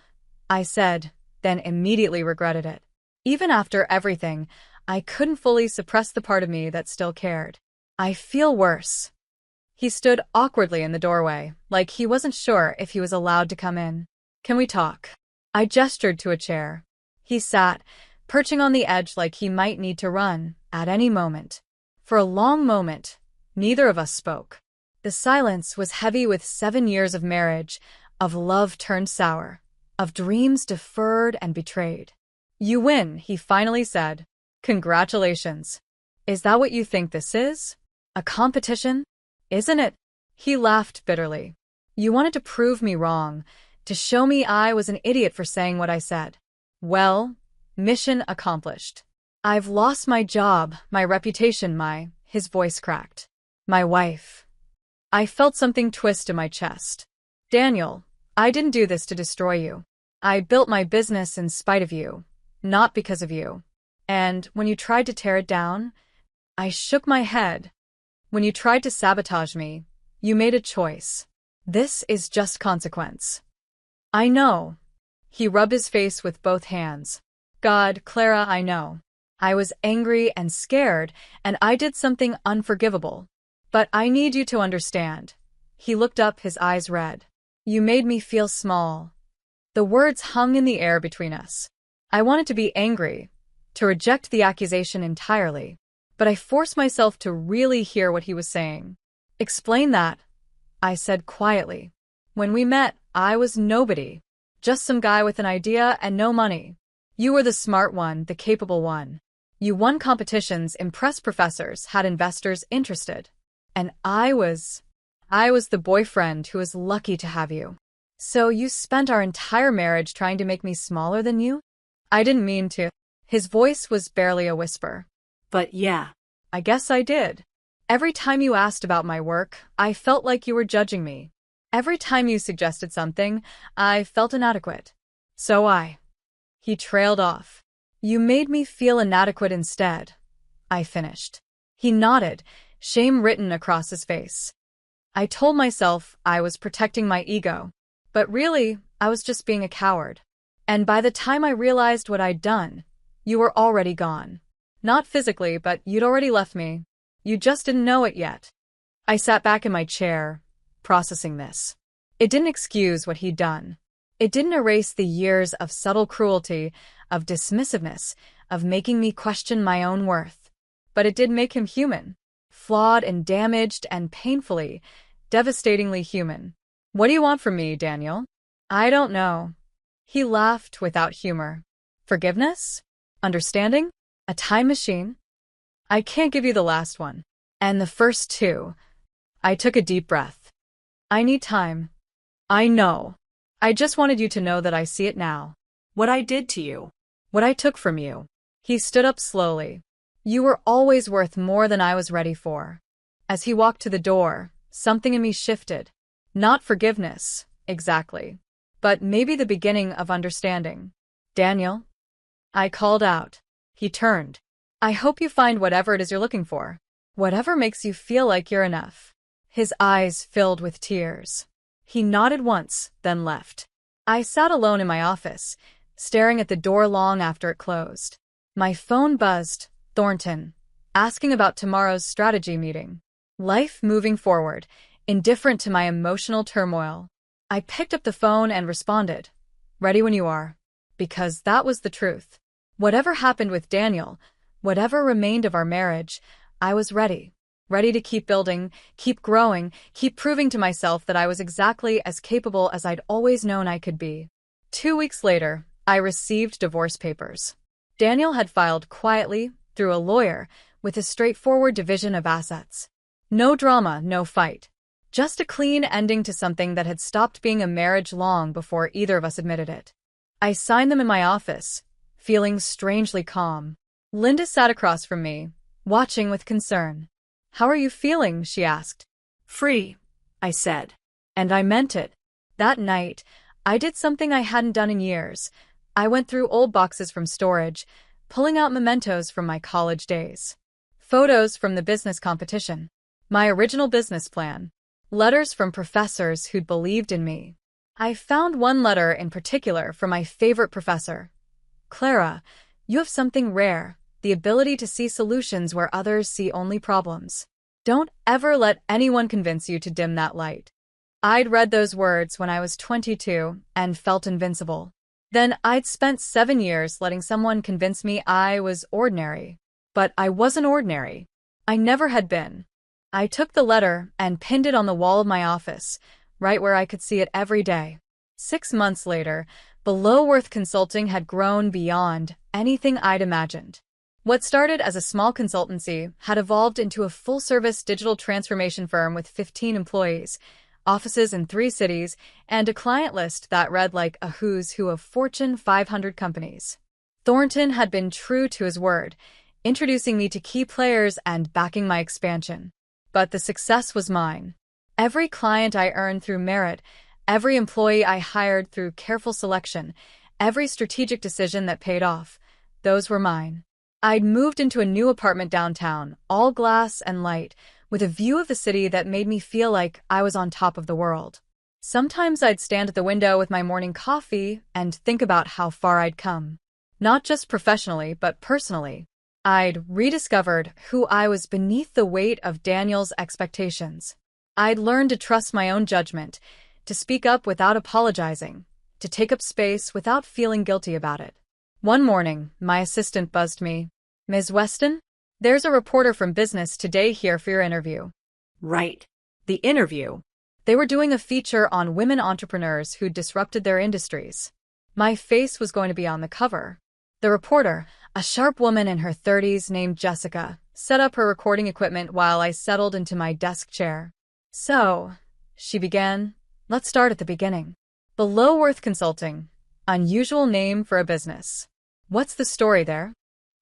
I said, then immediately regretted it. Even after everything, I couldn't fully suppress the part of me that still cared. "I feel worse." He stood awkwardly in the doorway, like he wasn't sure if he was allowed to come in. "Can we talk?" I gestured to a chair. He sat, perching on the edge like he might need to run at any moment. For a long moment, neither of us spoke. The silence was heavy with 7 years of marriage, of love turned sour, of dreams deferred and betrayed. "You win," he finally said. "Congratulations. Is that what you think this is? A competition? Isn't it?" He laughed bitterly. "You wanted to prove me wrong, to show me I was an idiot for saying what I said. Well, mission accomplished. I've lost my job, my reputation, his voice cracked. My wife." I felt something twist in my chest. "Daniel, I didn't do this to destroy you. I built my business in spite of you, not because of you. And when you tried to tear it down," I shook my head. "When you tried to sabotage me, you made a choice. This is just consequence." "I know." He rubbed his face with both hands. "God, Clara, I know. I was angry and scared, and I did something unforgivable. But I need you to understand." He looked up, his eyes red. "You made me feel small." The words hung in the air between us. I wanted to be angry, to reject the accusation entirely, but I forced myself to really hear what he was saying. "Explain that," I said quietly. "When we met, I was nobody. Just some guy with an idea and no money. You were the smart one, the capable one. You won competitions, impressed professors, had investors interested. And I was the boyfriend who was lucky to have you. So you spent our entire marriage trying to make me smaller than you?" I didn't mean to. His voice was barely a whisper. "But yeah." "I guess I did. Every time you asked about my work, I felt like you were judging me. Every time you suggested something, I felt inadequate. So He trailed off. You made me feel inadequate instead, I finished. He nodded, shame written across his face. I told myself I was protecting my ego, but really, I was just being a coward. And by the time I realized what I'd done, you were already gone. Not physically, but you'd already left me. You just didn't know it yet. I sat back in my chair, processing this. It didn't excuse what he'd done. It didn't erase the years of subtle cruelty, of dismissiveness, of making me question my own worth. But it did make him human. Flawed and damaged and painfully, devastatingly human. What do you want from me, Daniel? I don't know. He laughed without humor. Forgiveness? Understanding? A time machine? I can't give you the last one. And the first two. I took a deep breath. I need time. I know. I just wanted you to know that I see it now. What I did to you. What I took from you. He stood up slowly. You were always worth more than I was ready for. As he walked to the door, something in me shifted. Not forgiveness, exactly, but maybe the beginning of understanding. Daniel? I called out. He turned. I hope you find whatever it is you're looking for. Whatever makes you feel like you're enough. His eyes filled with tears. He nodded once, then left. I sat alone in my office, staring at the door long after it closed. My phone buzzed. Thornton, asking about tomorrow's strategy meeting. Life moving forward, indifferent to my emotional turmoil. I picked up the phone and responded, ready when you are, because that was the truth. Whatever happened with Daniel, whatever remained of our marriage, I was ready. Ready to keep building, keep growing, keep proving to myself that I was exactly as capable as I'd always known I could be. 2 weeks later, I received divorce papers. Daniel had filed quietly, through a lawyer, with a straightforward division of assets. No drama, no fight. Just a clean ending to something that had stopped being a marriage long before either of us admitted it. I signed them in my office, feeling strangely calm. Linda sat across from me, watching with concern. How are you feeling? She asked. Free, I said. And I meant it. That night, I did something I hadn't done in years. I went through old boxes from storage, pulling out mementos from my college days. Photos from the business competition. My original business plan. Letters from professors who'd believed in me. I found one letter in particular from my favorite professor. Clara, you have something rare, the ability to see solutions where others see only problems. Don't ever let anyone convince you to dim that light. I'd read those words when I was 22 and felt invincible. Then I'd spent 7 years letting someone convince me I was ordinary. But I wasn't ordinary. I never had been. I took the letter and pinned it on the wall of my office, right where I could see it every day. 6 months later, Below Worth Consulting had grown beyond anything I'd imagined. What started as a small consultancy had evolved into a full-service digital transformation firm with 15 employees, offices in 3 cities, and a client list that read like a who's who of Fortune 500 companies. Thornton had been true to his word, introducing me to key players and backing my expansion. But the success was mine. Every client I earned through merit, every employee I hired through careful selection, every strategic decision that paid off, those were mine. I'd moved into a new apartment downtown, all glass and light, with a view of the city that made me feel like I was on top of the world. Sometimes I'd stand at the window with my morning coffee and think about how far I'd come. Not just professionally, but personally. I'd rediscovered who I was beneath the weight of Daniel's expectations. I'd learned to trust my own judgment, to speak up without apologizing, to take up space without feeling guilty about it. One morning, my assistant buzzed me. Ms. Weston? There's a reporter from Business Today here for your interview. Right. The interview. They were doing a feature on women entrepreneurs who disrupted their industries. My face was going to be on the cover. The reporter, a sharp woman in her 30s named Jessica, set up her recording equipment while I settled into my desk chair. So, she began, let's start at the beginning. Below Worth Consulting. Unusual name for a business. What's the story there?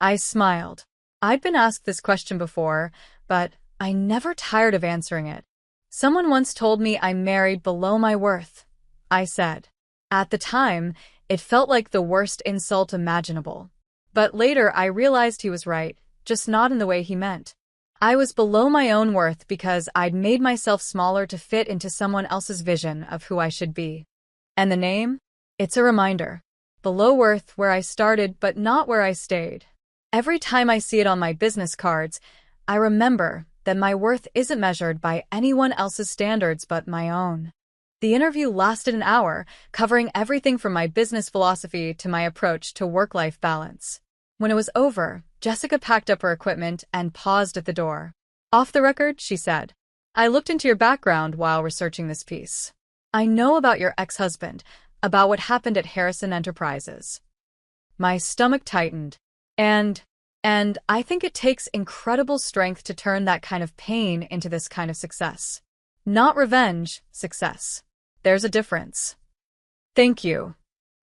I smiled. I'd been asked this question before, but I never tired of answering it. Someone once told me I married below my worth, I said. At the time, it felt like the worst insult imaginable. But later I realized he was right, just not in the way he meant. I was below my own worth because I'd made myself smaller to fit into someone else's vision of who I should be. And the name? It's a reminder. Below worth where I started, but not where I stayed. Every time I see it on my business cards, I remember that my worth isn't measured by anyone else's standards but my own. The interview lasted an hour, covering everything from my business philosophy to my approach to work-life balance. When it was over, Jessica packed up her equipment and paused at the door. "Off the record," she said, "I looked into your background while researching this piece. I know about your ex-husband, about what happened at Harrison Enterprises." My stomach tightened. And I think it takes incredible strength to turn that kind of pain into this kind of success. Not revenge, success. There's a difference. "Thank you."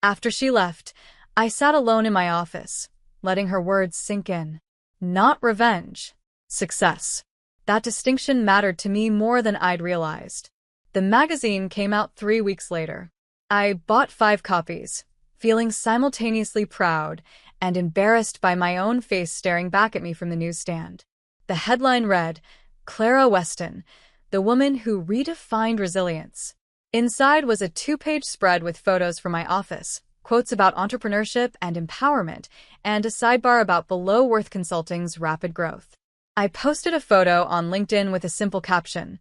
After she left, I sat alone in my office, letting her words sink in. Not revenge, success. That distinction mattered to me more than I'd realized. The magazine came out 3 weeks later. I bought 5 copies, feeling simultaneously proud and embarrassed by my own face staring back at me from the newsstand. The headline read, "Clara Weston, the woman who redefined resilience." Inside was a 2-page spread with photos from my office, quotes about entrepreneurship and empowerment, and a sidebar about Below Worth Consulting's rapid growth. I posted a photo on LinkedIn with a simple caption,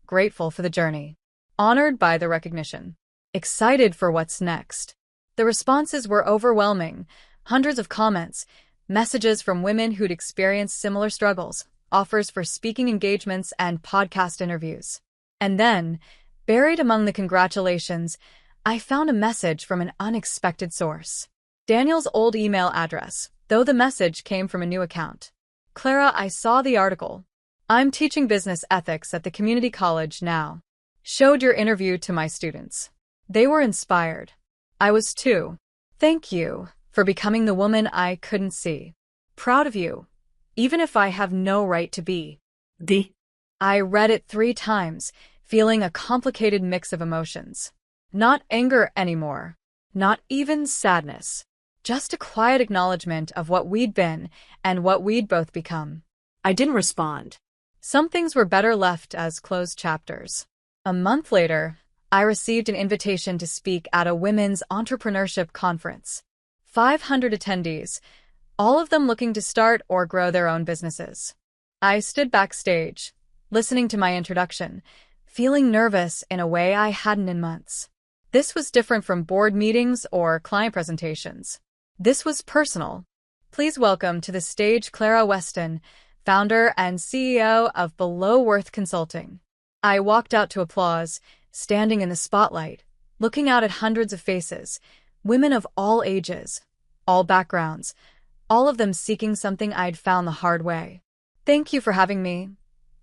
"Grateful for the journey. Honored by the recognition. Excited for what's next." The responses were overwhelming. Hundreds of comments, messages from women who'd experienced similar struggles, offers for speaking engagements and podcast interviews. And then, buried among the congratulations, I found a message from an unexpected source. Daniel's old email address, though the message came from a new account. "Clara, I saw the article. I'm teaching business ethics at the community college now. Showed your interview to my students. They were inspired. I was too. Thank you for becoming the woman I couldn't see. Proud of you, even if I have no right to be." I read it 3 times, feeling a complicated mix of emotions. Not anger anymore. Not even sadness. Just a quiet acknowledgement of what we'd been and what we'd both become. I didn't respond. Some things were better left as closed chapters. A month later, I received an invitation to speak at a women's entrepreneurship conference. 500 attendees, all of them looking to start or grow their own businesses. I stood backstage, listening to my introduction, feeling nervous in a way I hadn't in months. This was different from board meetings or client presentations. This was personal. Please welcome to the stage Clara Weston, founder and CEO of Below Worth Consulting. I walked out to applause, standing in the spotlight, looking out at hundreds of faces, women of all ages, all backgrounds, all of them seeking something I'd found the hard way. "Thank you for having me,"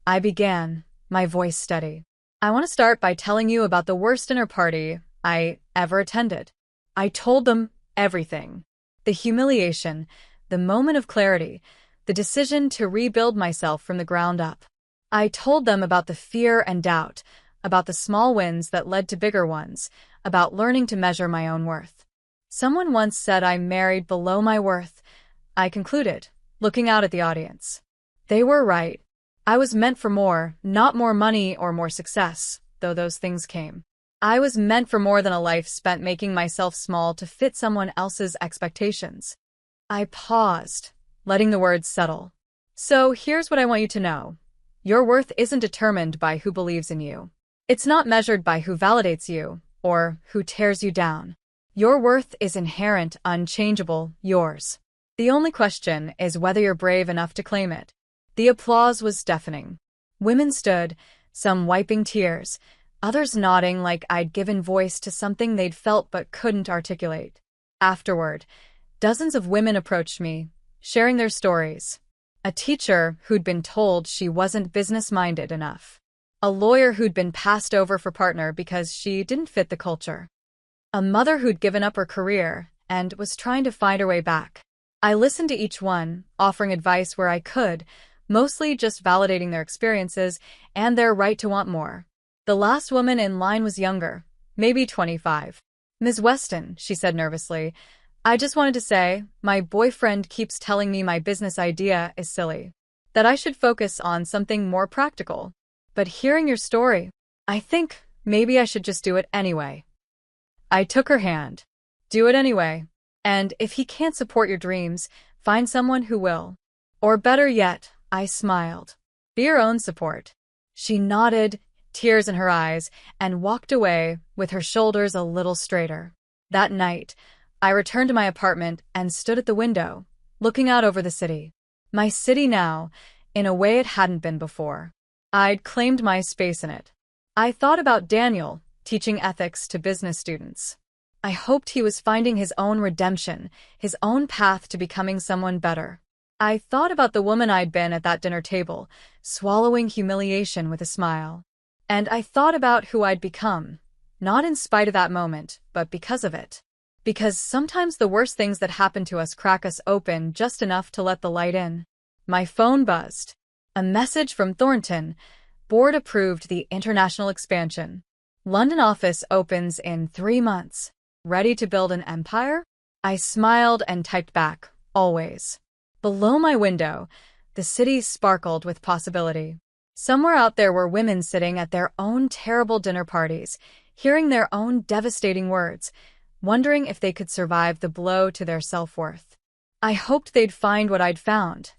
I began, my voice steady. "I want to start by telling you about the worst dinner party I ever attended." I told them everything. The humiliation, the moment of clarity, the decision to rebuild myself from the ground up. I told them about the fear and doubt, about the small wins that led to bigger ones, about learning to measure my own worth. "Someone once said I married below my worth," I concluded, looking out at the audience. They were right. I was meant for more, not more money or more success, though those things came. I was meant for more than a life spent making myself small to fit someone else's expectations. I paused, letting the words settle. "So here's what I want you to know. Your worth isn't determined by who believes in you. It's not measured by who validates you or who tears you down. Your worth is inherent, unchangeable, yours. The only question is whether you're brave enough to claim it." The applause was deafening. Women stood, some wiping tears, others nodding like I'd given voice to something they'd felt but couldn't articulate. Afterward, dozens of women approached me, sharing their stories. A teacher who'd been told she wasn't business-minded enough. A lawyer who'd been passed over for partner because she didn't fit the culture. A mother who'd given up her career and was trying to find her way back. I listened to each one, offering advice where I could, mostly just validating their experiences and their right to want more. The last woman in line was younger, maybe 25. "Ms. Weston," she said nervously, I just wanted to say, my boyfriend keeps telling me my business idea is silly, that I should focus on something more practical. But hearing your story, I think maybe I should just do it anyway. I took her hand. Do it anyway. And if he can't support your dreams, find someone who will. Or better yet, I smiled. Be your own support. She nodded, tears in her eyes, and walked away with her shoulders a little straighter. That night, I returned to my apartment and stood at the window, looking out over the city. My city now, in a way it hadn't been before. I'd claimed my space in it. I thought about Daniel, teaching ethics to business students. I hoped he was finding his own redemption, his own path to becoming someone better. I thought about the woman I'd been at that dinner table, swallowing humiliation with a smile. And I thought about who I'd become, not in spite of that moment, but because of it. Because sometimes the worst things that happen to us crack us open just enough to let the light in. My phone buzzed. A message from Thornton. Board approved the international expansion. London office opens in 3 months. Ready to build an empire? I smiled and typed back, always. Below my window, the city sparkled with possibility. Somewhere out there were women sitting at their own terrible dinner parties, hearing their own devastating words, wondering if they could survive the blow to their self-worth. I hoped they'd find what I'd found,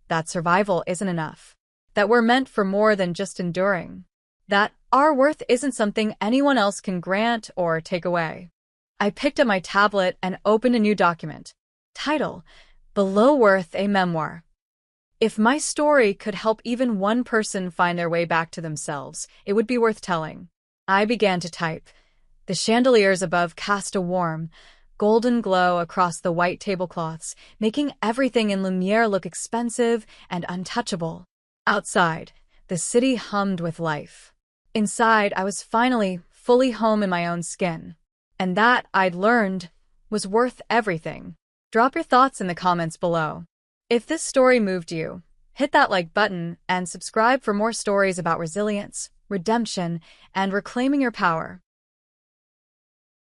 that survival isn't enough, that we're meant for more than just enduring, that our worth isn't something anyone else can grant or take away. I picked up my tablet and opened a new document. Title: Below Worth, a Memoir. If my story could help even one person find their way back to themselves, it would be worth telling. I began to type. The chandeliers above cast a warm, golden glow across the white tablecloths, making everything in Lumiere look expensive and untouchable. Outside, the city hummed with life. Inside, I was finally fully home in my own skin. And that, I'd learned, was worth everything. Drop your thoughts in the comments below. If this story moved you, hit that like button and subscribe for more stories about resilience, redemption, and reclaiming your power.